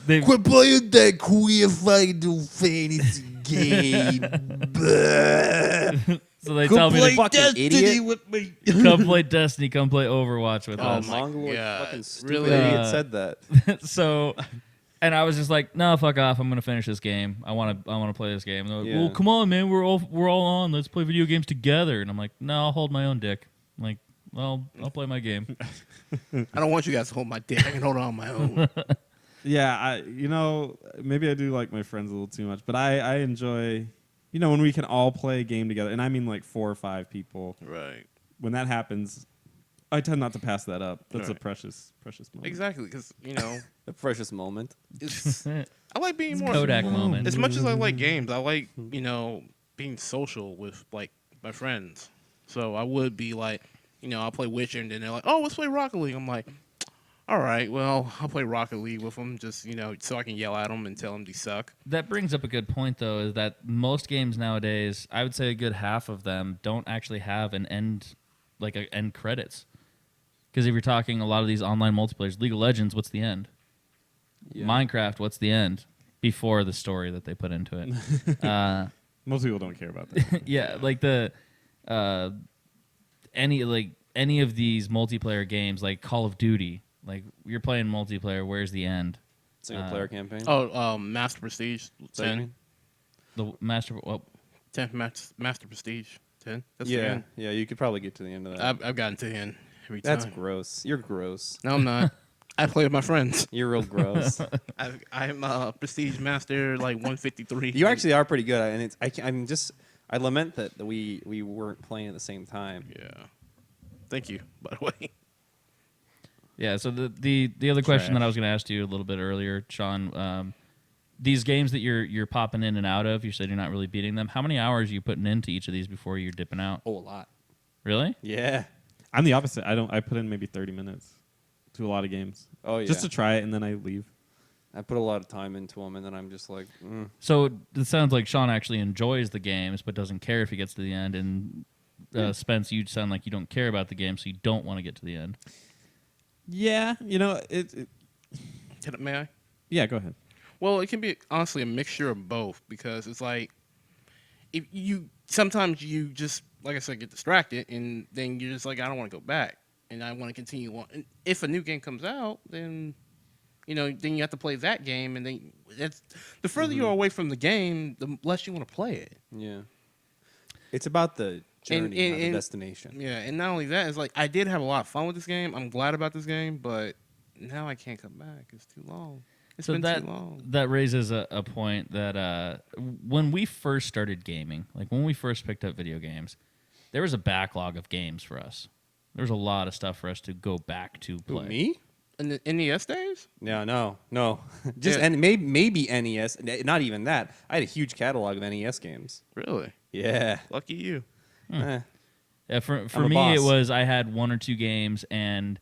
Quit playing that queer Final Fantasy game. So they tell me to fucking idiot. with me. come play Destiny, come play Overwatch with Oh us. my Mongoloid God. fucking stupid Really? idiot said that. So, and I was just like, no, fuck off. I'm gonna finish this game. I want to play this game. And they're like, Yeah. well, come on, man. We're all on. Let's play video games together. And I'm like, no, I'll hold my own dick. I'm like, well, I'll play my game. I don't want you guys to hold my dick. I can hold it on my own. Yeah, maybe I do like my friends a little too much, but I enjoy, when we can all play a game together, and I mean like 4 or 5 people. Right. When that happens, I tend not to pass that up. That's a Right. precious moment. Exactly, because A precious moment. it's. I like being more Kodak moment. As much as I like games, I like being social with like my friends. So I would be like, I'll play Witcher, and then they're like, "Oh, let's play Rocket League." I'm like, "All right, well, I'll play Rocket League with them, just so I can yell at them and tell them they suck." That brings up a good point, though, is that most games nowadays, I would say a good half of them don't actually have an end, like end credits. Because if you're talking a lot of these online multiplayers, League of Legends, what's the end? Yeah. Minecraft, what's the end? Before the story that they put into it. Most people don't care about that. Yeah, like the any of these multiplayer games, like Call of Duty, like you're playing multiplayer. Where's the end? Single player campaign. Oh, Master Prestige Is that what you 10. mean? The master. Well, 10 Master Prestige 10. That's the Yeah, end. yeah. You could probably get to the end of that. I've gotten to the end every time. That's gross. You're gross. No, I'm not. I play with my friends. You're real gross. I'm a Prestige Master like 153. You actually are pretty good, and it's. I lament that we weren't playing at the same time. Yeah. Thank you, by the way. yeah. So the other question Trash. that I was going to ask you a little bit earlier, Sean, these games that you're popping in and out of, you said you're not really beating them. How many hours are you putting into each of these before you're dipping out? Oh, a lot. Really? Yeah. I'm the opposite. I put in maybe 30 minutes to a lot of games. Oh yeah. Just to try it, and then I leave. I put a lot of time into them, and then I'm just like, So it sounds like Sean actually enjoys the games, but doesn't care if he gets to the end. And Spence, you sound like you don't care about the game, so you don't want to get to the end. Yeah, May I? yeah, go ahead. Well, it can be honestly a mixture of both because it's like if you sometimes you just like I said get distracted and then you're just like I don't want to go back and I want to continue on. And if a new game comes out, then then you have to play that game and then that's the further you're away from the game, the less you want to play it. yeah. It's about the journey, not the and- destination. Yeah, and not only that, it's like I did have a lot of fun with this game. I'm glad about this game, but now I can't come back. It's too long. It's So been that too long. that raises a point that when we first started gaming, like when we first picked up video games, there was a backlog of games for us. There was a lot of stuff for us to go back to Who, play. me? In the NES days? No. Just Yeah. and maybe NES. Not even that. I had a huge catalog of NES games. Really? Yeah. Lucky you. Yeah, for I'm a me, boss. it was I had one or two games, and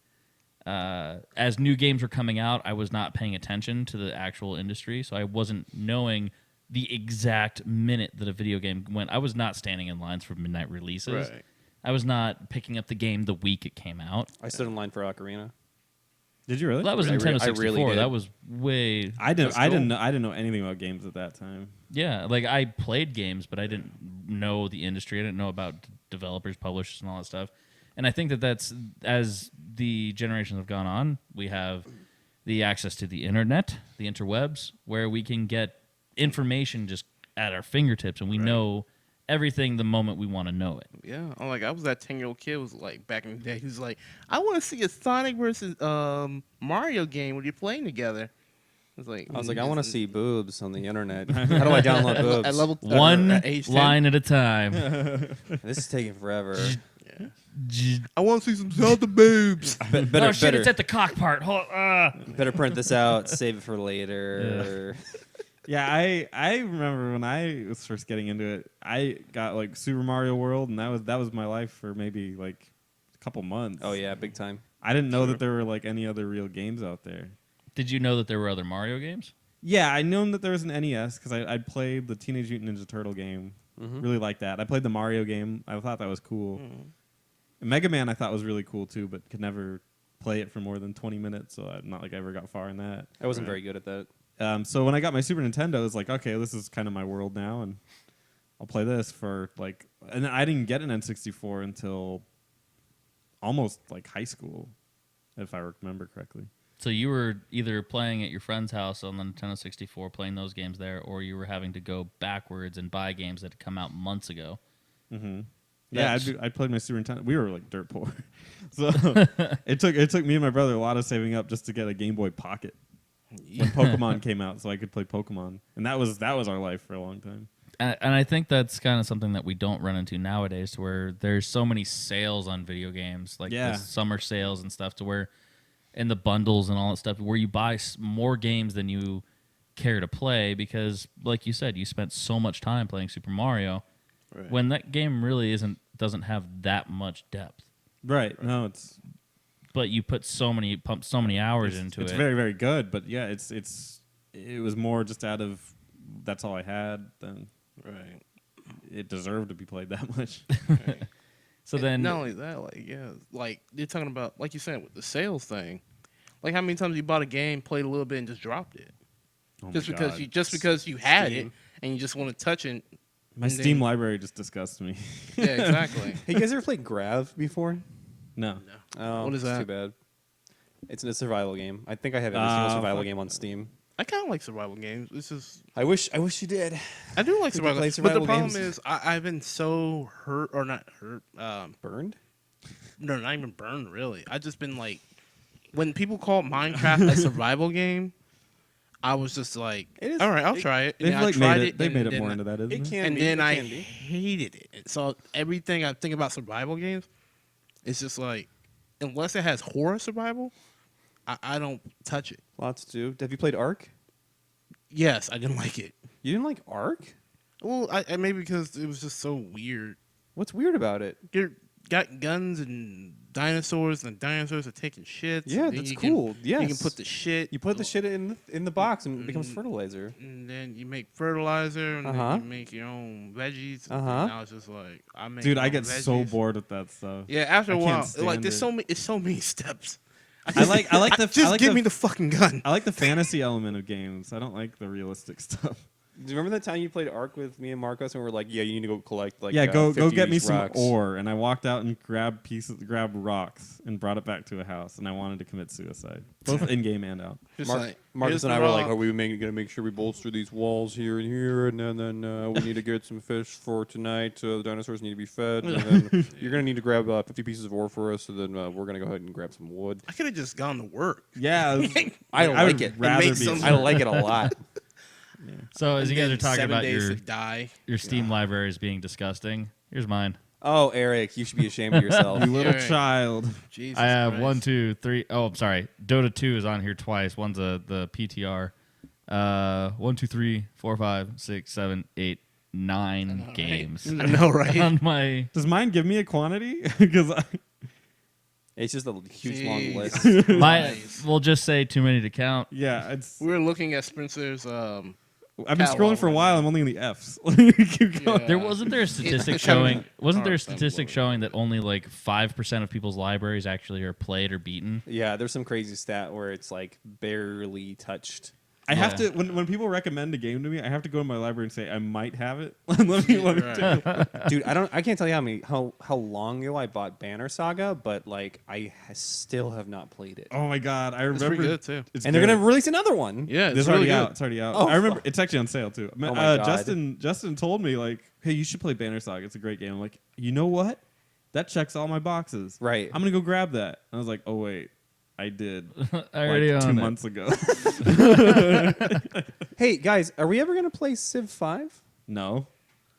as new games were coming out, I was not paying attention to the actual industry, so I wasn't knowing the exact minute that a video game went. I was not standing in lines for midnight releases. Right. I was not picking up the game the week it came out. I stood in line for Ocarina. Did you really? Well, that was I Nintendo re- I 64. really did. That was way. I didn't. That's I didn't cool. know. I didn't know anything about games at that time. Yeah, like I played games, but I didn't know the industry. I didn't know about developers, publishers, and all that stuff. And I think that that's as the generations have gone on, we have the access to the internet, the interwebs, where we can get information just at our fingertips, and we know everything the moment we want to know it. Yeah. I'm like, I was that 10-year-old kid who was like back in the day who's like, I want to see a Sonic versus Mario game where you're playing together. I was like, I want to see boobs on the internet. How do I download boobs? at level One at age 10. line at a time. This is taking forever. I want to see some Zelda boobs. Better, Oh shit! It's at the cock part. better print this out. Save it for later. Yeah, I remember when I was first getting into it, I got like Super Mario World, and that was my life for maybe like a couple months. Oh yeah, big time. I didn't know that there were like any other real games out there. Did you know that there were other Mario games? Yeah, I known that there was an NES because I'd played the Teenage Mutant Ninja Turtle game. Really liked that. I played the Mario game. I thought that was cool. And Mega Man I thought was really cool too, but could never play it for more than 20 minutes, so I'm not like I ever got far in that. I wasn't very good at that. So when I got my Super Nintendo, it was like, okay, this is kind of my world now, and I'll play this for like. And I didn't get an N64 until almost like high school, if I remember correctly. So you were either playing at your friend's house on the Nintendo 64, playing those games there, or you were having to go backwards and buy games that had come out months ago. Yeah, That's- I played my Super Nintendo. We were like dirt poor, so it took me and my brother a lot of saving up just to get a Game Boy Pocket when Pokemon came out, so I could play Pokemon, and that was our life for a long time. And I think that's kind of something that we don't run into nowadays, to where there's so many sales on video games, like Yeah. the summer sales and stuff, to where in the bundles and all that stuff, where you buy more games than you care to play because, like you said, you spent so much time playing Super Mario when that game really doesn't have that much depth. Right? No, it's But you pumped so many hours into it's it. very very good, but yeah, it was more just out of that's all I had. Then Right. it deserved to be played that much. So And then not only that, like like you're talking about, like you said with the sales thing. Like how many times you bought a game, played a little bit, and just dropped it, Oh just my because God. you had Steam. it and you just want to touch it. My and Steam then- library just disgusts me. Yeah, exactly. Hey, you guys ever played Grav before? No. Oh, What is it's that? Too bad. It's a survival game. I think I have every single survival fuck. game on Steam. I kind of like survival games. This is I wish you did. I do like We could survival, play games, but the survival problem games. is I've been so hurt or not hurt. Burned? No, not even burned really. I just been like, when people call Minecraft a survival game, I was just like, It is- all right, I'll it- try it. And They've then I like tried made it. They've and made it then more into that, isn't It it? can and be. then it I can be. hated it. And so everything I think about survival games, it's just like, unless it has horror survival, I don't touch it. Lots to do. Have you played Ark? Yes, I didn't like it. You didn't like Ark? Well, I maybe because it was just so weird. What's weird about it? You got guns and dinosaurs, and the dinosaurs are taking shits. Yeah, and then that's you can- cool. You can Yes. put the shit. You put the shit in the box and it becomes fertilizer. And then you make fertilizer, and Uh-huh. then you make your own veggies. Uh-huh. And I was just like, I make Dude, my I own get so veggies. bored with that stuff. Yeah, after a I can't while, stand like there's it. so many, it's so many steps. I like the Just I like give the, me the fucking gun. I like the fantasy element of games. I don't like the realistic stuff. Do you remember that time you played Ark with me and Marcos and we're like, yeah, you need to go collect like yeah, go 50 get me of these some rocks. ore, and I walked out and grabbed rocks and brought it back to a house, and I wanted to commit suicide, both in game and out. Just Marcus here's and the I were like, rock. are we gonna make sure we bolster these walls here and here, and then we need to get some fish for tonight. The dinosaurs need to be fed, and then you're gonna need to grab 50 pieces of ore for us. So then we're gonna go ahead and grab some wood. I could have just gone to work. Yeah, I would like it. rather makes be some- I like it a lot. so as And you guys then are talking 7 about days to die. your Steam libraries being disgusting, here's mine. Oh, Eric, you should be ashamed of yourself. you little Right. child. Jesus I have Christ. 1, 2, 3. Oh, I'm sorry. Dota 2 is on here twice. One's the PTR. 1, 2, 3, 4, 5, 6, 7, 8, 9 right? games I know, right? on my. Does mine give me a quantity? Because It's just a huge long Jeez. list. My Nice. we'll just say too many to count. yeah, it's. We were looking at Spencer's. I've been catalog scrolling for a right while. now. I'm only in the Fs. Keep going. Yeah. There wasn't there a statistic It's showing? kinda Wasn't there a hard to statistic upload. showing that only like 5% of people's libraries actually are played or beaten? Yeah, there's some crazy stat where it's like barely touched. I have Yeah. to when people recommend a game to me, I have to go to my library and say I might have it. let me Right. take a Dude, I can't tell you how long ago I bought Banner Saga, but like still have not played it. Oh my god, I It's remember. pretty good too. It's and they're good. gonna release another one. Yeah, This it's is already really out. good. It's already out. Oh, I remember fuck. it's actually on sale too. Oh my God. Justin told me like, hey, you should play Banner Saga. It's a great game. I'm like, you know what? That checks all my boxes. Right. I'm gonna go grab that. And I was like, oh wait, I did. I already like 2 own it. months ago. Hey guys, are we ever gonna play Civ 5? No.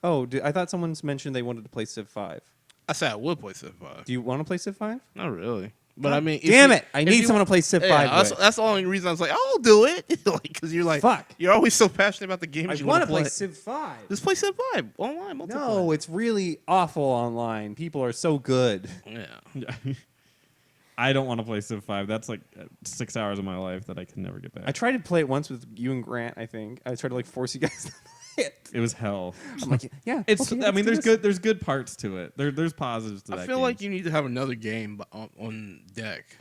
Oh, I thought someone's mentioned they wanted to play Civ 5. I said I would play Civ 5. Do you want to play Civ 5? Not really, but I mean, if Damn you- it! I if need you- someone to play Civ 5 Yeah, with. that's the only reason I was like, I'll do it, like because you're like, Fuck. you're always so passionate about the game. I you want want to play Civ 5. Just play Civ 5 online. No, multiplayer. it's really awful online. People are so good. Yeah. Yeah. I don't want to play Civ 5. That's like 6 hours of my life that I can never get back. I tried to play it once with you and Grant. I think I tried to like force you guys to play it. It was hell. I'm like, yeah. It's. okay, I mean, let's do there's good parts to it. There's positives to that. I feel game. like you need to have another game on deck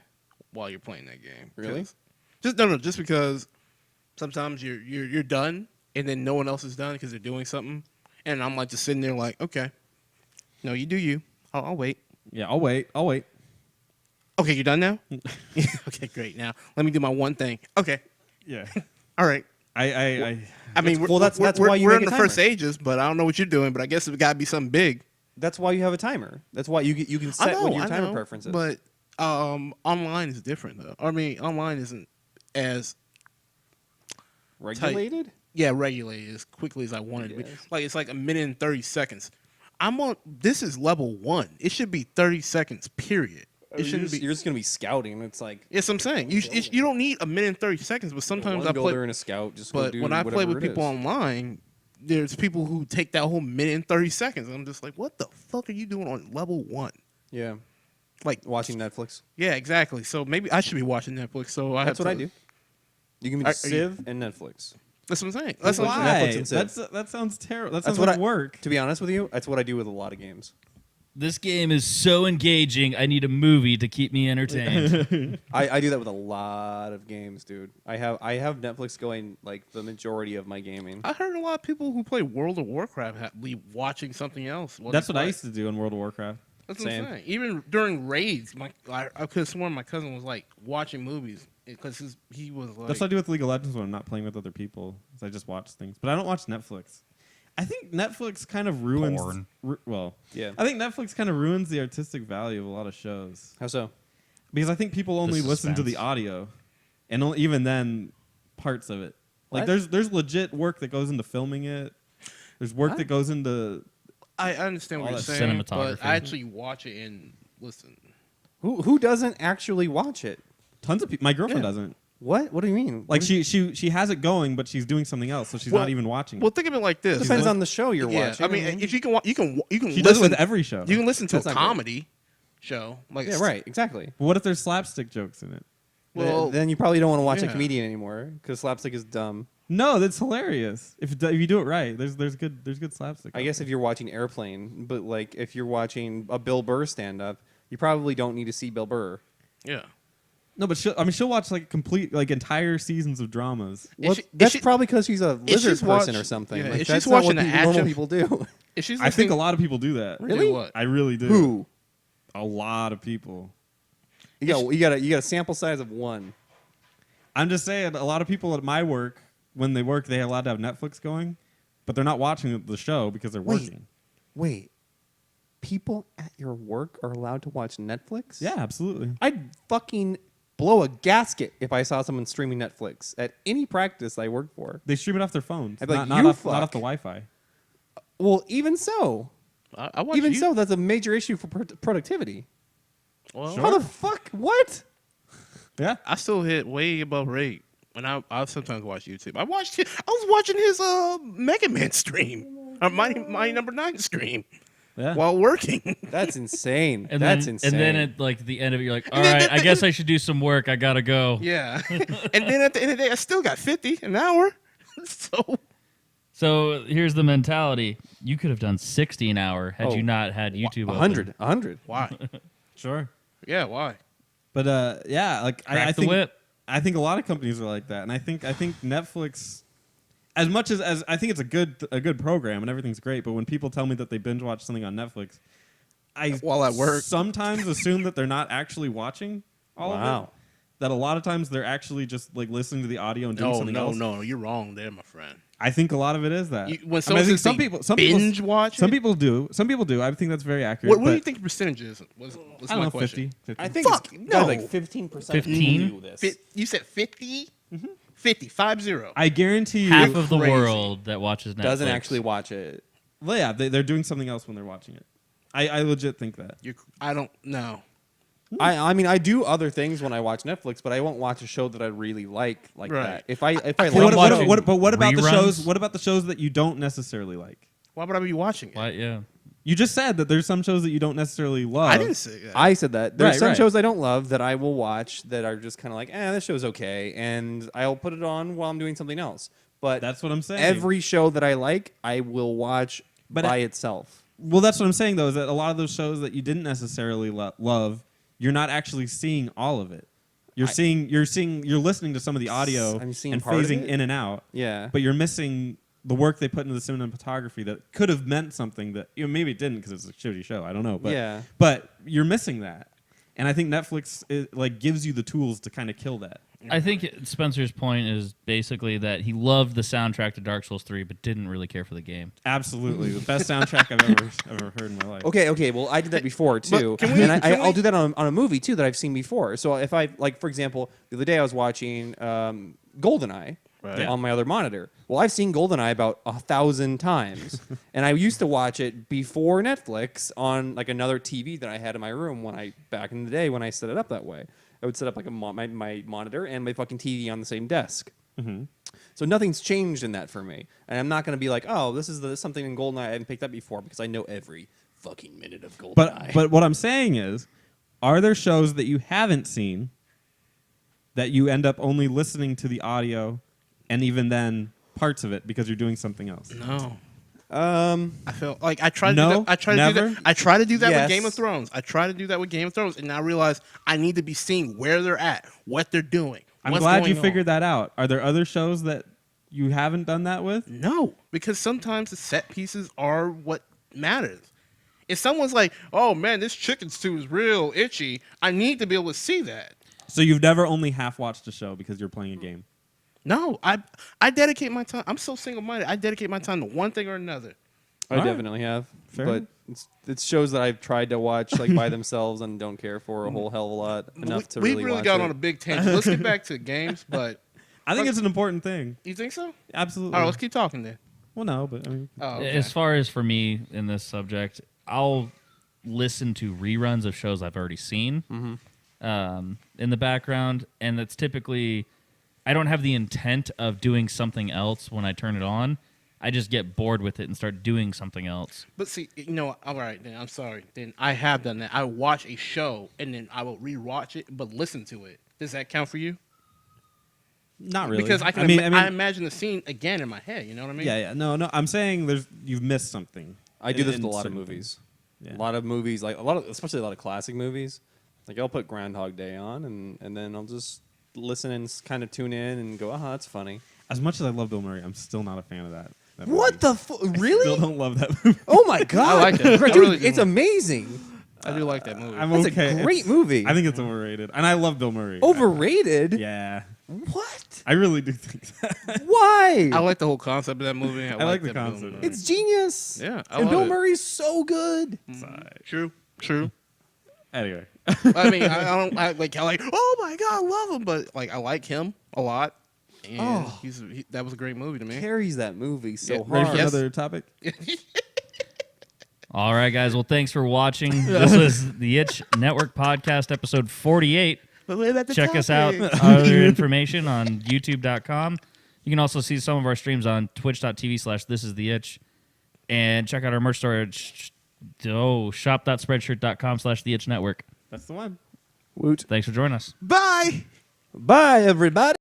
while you're playing that game. Really? 'Cause- Just because sometimes you're done and then no one else is done because they're doing something, and I'm like just sitting there like, okay, no, you do you. I'll wait. Yeah, I'll wait. Okay, you're done now. Okay, great. Now let me do my one thing. Okay, Yeah. all right. I I mean, well, that's we're, why you we're make in a the first timer. stages, but I don't know what you're doing. But I guess it got to be something big. That's why you have a timer. That's why you can set what your timer preference is. But online is different though. I mean, online isn't as regulated. regulated as quickly as I wanted to be. Yes. Like it's like a minute and 30 seconds. This is level 1. It should be 30 seconds. Period. It shouldn't be. You're just gonna be scouting. It's like Yes, I'm saying you don't need a minute and 30 seconds. But sometimes one I builder play. and a scout. Just go But do when I play whatever with it people is. online, there's people who take that whole minute and 30 seconds. And I'm just like, what the fuck are you doing on level 1? yeah, Like, watching Netflix. yeah, exactly. So maybe I should be watching Netflix. So I That's have what to, I do. You can be Are you- Civ and Netflix. That's what I'm saying. That's what I'm saying. Netflix why? and Civ. That sounds terrible. That That's sounds what like I work. To be honest with you, that's what I do with a lot of games. This game is so engaging. I need a movie to keep me entertained. I do that with a lot of games, dude. I have Netflix going like the majority of my gaming. I heard a lot of people who play World of Warcraft be watching something else. while That's they what I play. used to do in World of Warcraft. That's what I'm Same. saying. Even during raids, I could have sworn my cousin was like watching movies because he was like. That's what I do with League of Legends when I'm not playing with other people. Is I just watch things, but I don't watch Netflix. I think Netflix kind of ruins. Porn. Well, Yeah. I think Netflix kind of ruins the artistic value of a lot of shows How so? because I think people only listen to the suspense. audio, and even then, parts of it. Like What? there's legit work that goes into filming it. There's work What? that goes into. I understand what all you're that saying, cinematography. but I actually watch it and listen. Who doesn't actually watch it? Tons of people. My girlfriend Yeah. doesn't. What? What do you mean? Like she has it going, but she's doing something else, so she's Well- not even watching. Well, it. think of it like this. Depends on the show you're yeah, watching. I mean, if you can, you can She listen. does it with every show. You can listen to That's a not good. comedy show, like yeah, right, exactly. But what if there's slapstick jokes in it? Well, Then you probably don't want to watch a yeah. comedian anymore because slapstick is dumb. No, that's hilarious. If you do it right, there's good slapstick. I guess if you're watching Airplane, but like if you're watching a Bill Burr stand up, you probably don't need to see Bill Burr. yeah. No, but she'll watch like complete like entire seasons of dramas. Well, she- that's if she- probably because she's a if lizard she's person watch- or something. yeah, Like, if that's she's not what watching the normal action- people do. If she's I think a listening- lot of people do that. Really? Do what? I really do. Who? A lot of people. You got a sample size of one. I'm just saying, a lot of people at my work, when they work, they're allowed to have Netflix going, but they're not watching the show because they're Wait. working. Wait, people at your work are allowed to watch Netflix? Yeah, absolutely. I'd fucking blow a gasket if I saw someone streaming Netflix at any practice I worked for. They stream it off their phones, I'd be like, not "You off fuck." the Wi-Fi. Well, even so, I watch even you- so, that's a major issue for productivity. Well, Sure. How the fuck? What? Yeah. I still hit way above rate. And I sometimes watch YouTube. I was watching his Mega Man stream, or my number 9 stream, Yeah. while working. That's insane. And That's then, insane. And then at like the end of it, you're like, all And then- right, I guess I should do some work. I gotta go. Yeah. And then at the end of the day, I still got 50 an hour. So here's the mentality: you could have done 60 an hour had Oh, you not had YouTube. open. 100. Why? Sure. Yeah, why? But yeah, like Crack I the think whip. I think a lot of companies are like that, and I think Netflix, as much as I think it's a good program and everything's great, but when people tell me that they binge watch something on Netflix, I While at work. sometimes assume that they're not actually watching all of it. Wow. That a lot of times they're actually just like listening to the audio and doing something else. No, you're wrong there, my friend. I think a lot of it is that. When I someone think says they binge watch Some it? people do. Some people do. I think that's very accurate. What do but you think the percentage is? What's I don't my know, question? 50. I think Fuck, it's no. like 15%. 15? do this. You said 50? 50, 50. I guarantee you. Half of the crazy. world that watches Netflix Doesn't actually watch it. Well, yeah, they're doing something else when they're watching it. I legit think that. I don't know. I mean, I do other things when I watch Netflix, but I won't watch a show that I really like Right. that. If I But like what, a what, show- what, but what about the Reruns? shows? What about the shows that you don't necessarily like? Why would I be watching it? Why, yeah. You just said that there's some shows that you don't necessarily love. I didn't say that. I said that there's Right, some right. shows I don't love that I will watch that are just kind of like, this show's okay, and I'll put it on while I'm doing something else. But That's what I'm saying. every show that I like, I will watch But by itself. Well, that's what I'm saying though. Is that a lot of those shows that you didn't necessarily love, you're not actually seeing all of it. You're listening to some of the audio I'm seeing and part of phasing it. in and out. Yeah. But you're missing the work they put into the cinematography that could have meant something that maybe it didn't because it's a shitty show. I don't know. But Yeah. But you're missing that, and I think Netflix gives you the tools to kind of kill that. I think Spencer's point is basically that he loved the soundtrack to Dark Souls 3, but didn't really care for the game. Absolutely, the best soundtrack I've ever heard in my life. Okay. Well, I did that before too, can we- and can I'll we- do that on a movie too that I've seen before. So if I for example, the other day I was watching GoldenEye Right. on my other monitor. Well, I've seen GoldenEye about 1,000 times, and I used to watch it before Netflix on like another TV that I had in my room back in the day when I set it up that way. I would set up like my monitor and my fucking TV on the same desk. Mm-hmm. So nothing's changed in that for me, and I'm not going to be like, oh, this is something in GoldenEye I haven't picked up before because I know every fucking minute of GoldenEye. But what I'm saying is, are there shows that you haven't seen that you end up only listening to the audio, and even then parts of it because you're doing something else? No. I feel like I tried to No? do that. I tried to do Never? that. I tried to do that Yes. with Game of Thrones. I tried to do that with Game of Thrones, and now I realize I need to be seeing where they're at, what they're doing. I'm what's glad you going figured on. that out. Are there other shows that you haven't done that with? No, because sometimes the set pieces are what matters. If someone's like, "Oh man, this chicken stew is real itchy," I need to be able to see that. So you've never only half watched a show because you're playing a game. No, I dedicate my time. I'm so single-minded. I dedicate my time to one thing or another. I All right. definitely have. Fair but enough. it's shows that I've tried to watch like by themselves and don't care for a whole hell of a lot enough to we really really watch got it. on a big tangent. Let's get back to games, but I think it's an important thing. you think so? Absolutely. All right, let's keep talking then. Well, no, but I mean, Oh, okay. As far as for me in this subject, I'll listen to reruns of shows I've already seen in the background, and that's typically I don't have the intent of doing something else when I turn it on. I just get bored with it and start doing something else. But see, all right, then I'm sorry. Then I have done that. I watch a show and then I will rewatch it, but listen to it. Does that count for you? not really. Because I can. I imagine the scene again in my head. You know what I mean? yeah. No. I'm saying you've missed something. I do this in with a lot of certain movies. things. Yeah. A lot of movies, like especially a lot of classic movies. Like I'll put Groundhog Day on, and then I'll just listen and kind of tune in and go, that's funny. As much as I love Bill Murray, I'm still not a fan of that. What movie. the I really? still don't love that movie. Oh my god! I like that. Dude, I really do. it's amazing. I do like that movie. I'm That's okay. a great movie. I think it's overrated, and I love Bill Murray. Overrated. Yeah, What? I really do think that. Why? I like the whole concept of that movie. I like the that Bill concept. Murray. It's genius. Yeah, I and love Bill it. Murray's so good. True. Anyway, I mean, I don't like. Oh my god, I love him, but like, I like him a lot, and Oh. that was a great movie to me. Carries that movie so Yeah, ready hard. for Yes. another topic? All right, guys. Well, thanks for watching. This was the Itch Network Podcast, episode 48. But what about the Check us out. topic? Other information on youtube.com. You can also see some of our streams on twitch.tv/thisistheitch. And check out our merch store at shop.spreadshirt.com/theitchnetwork. That's the one. Woot. Thanks for joining us. Bye. Bye, everybody.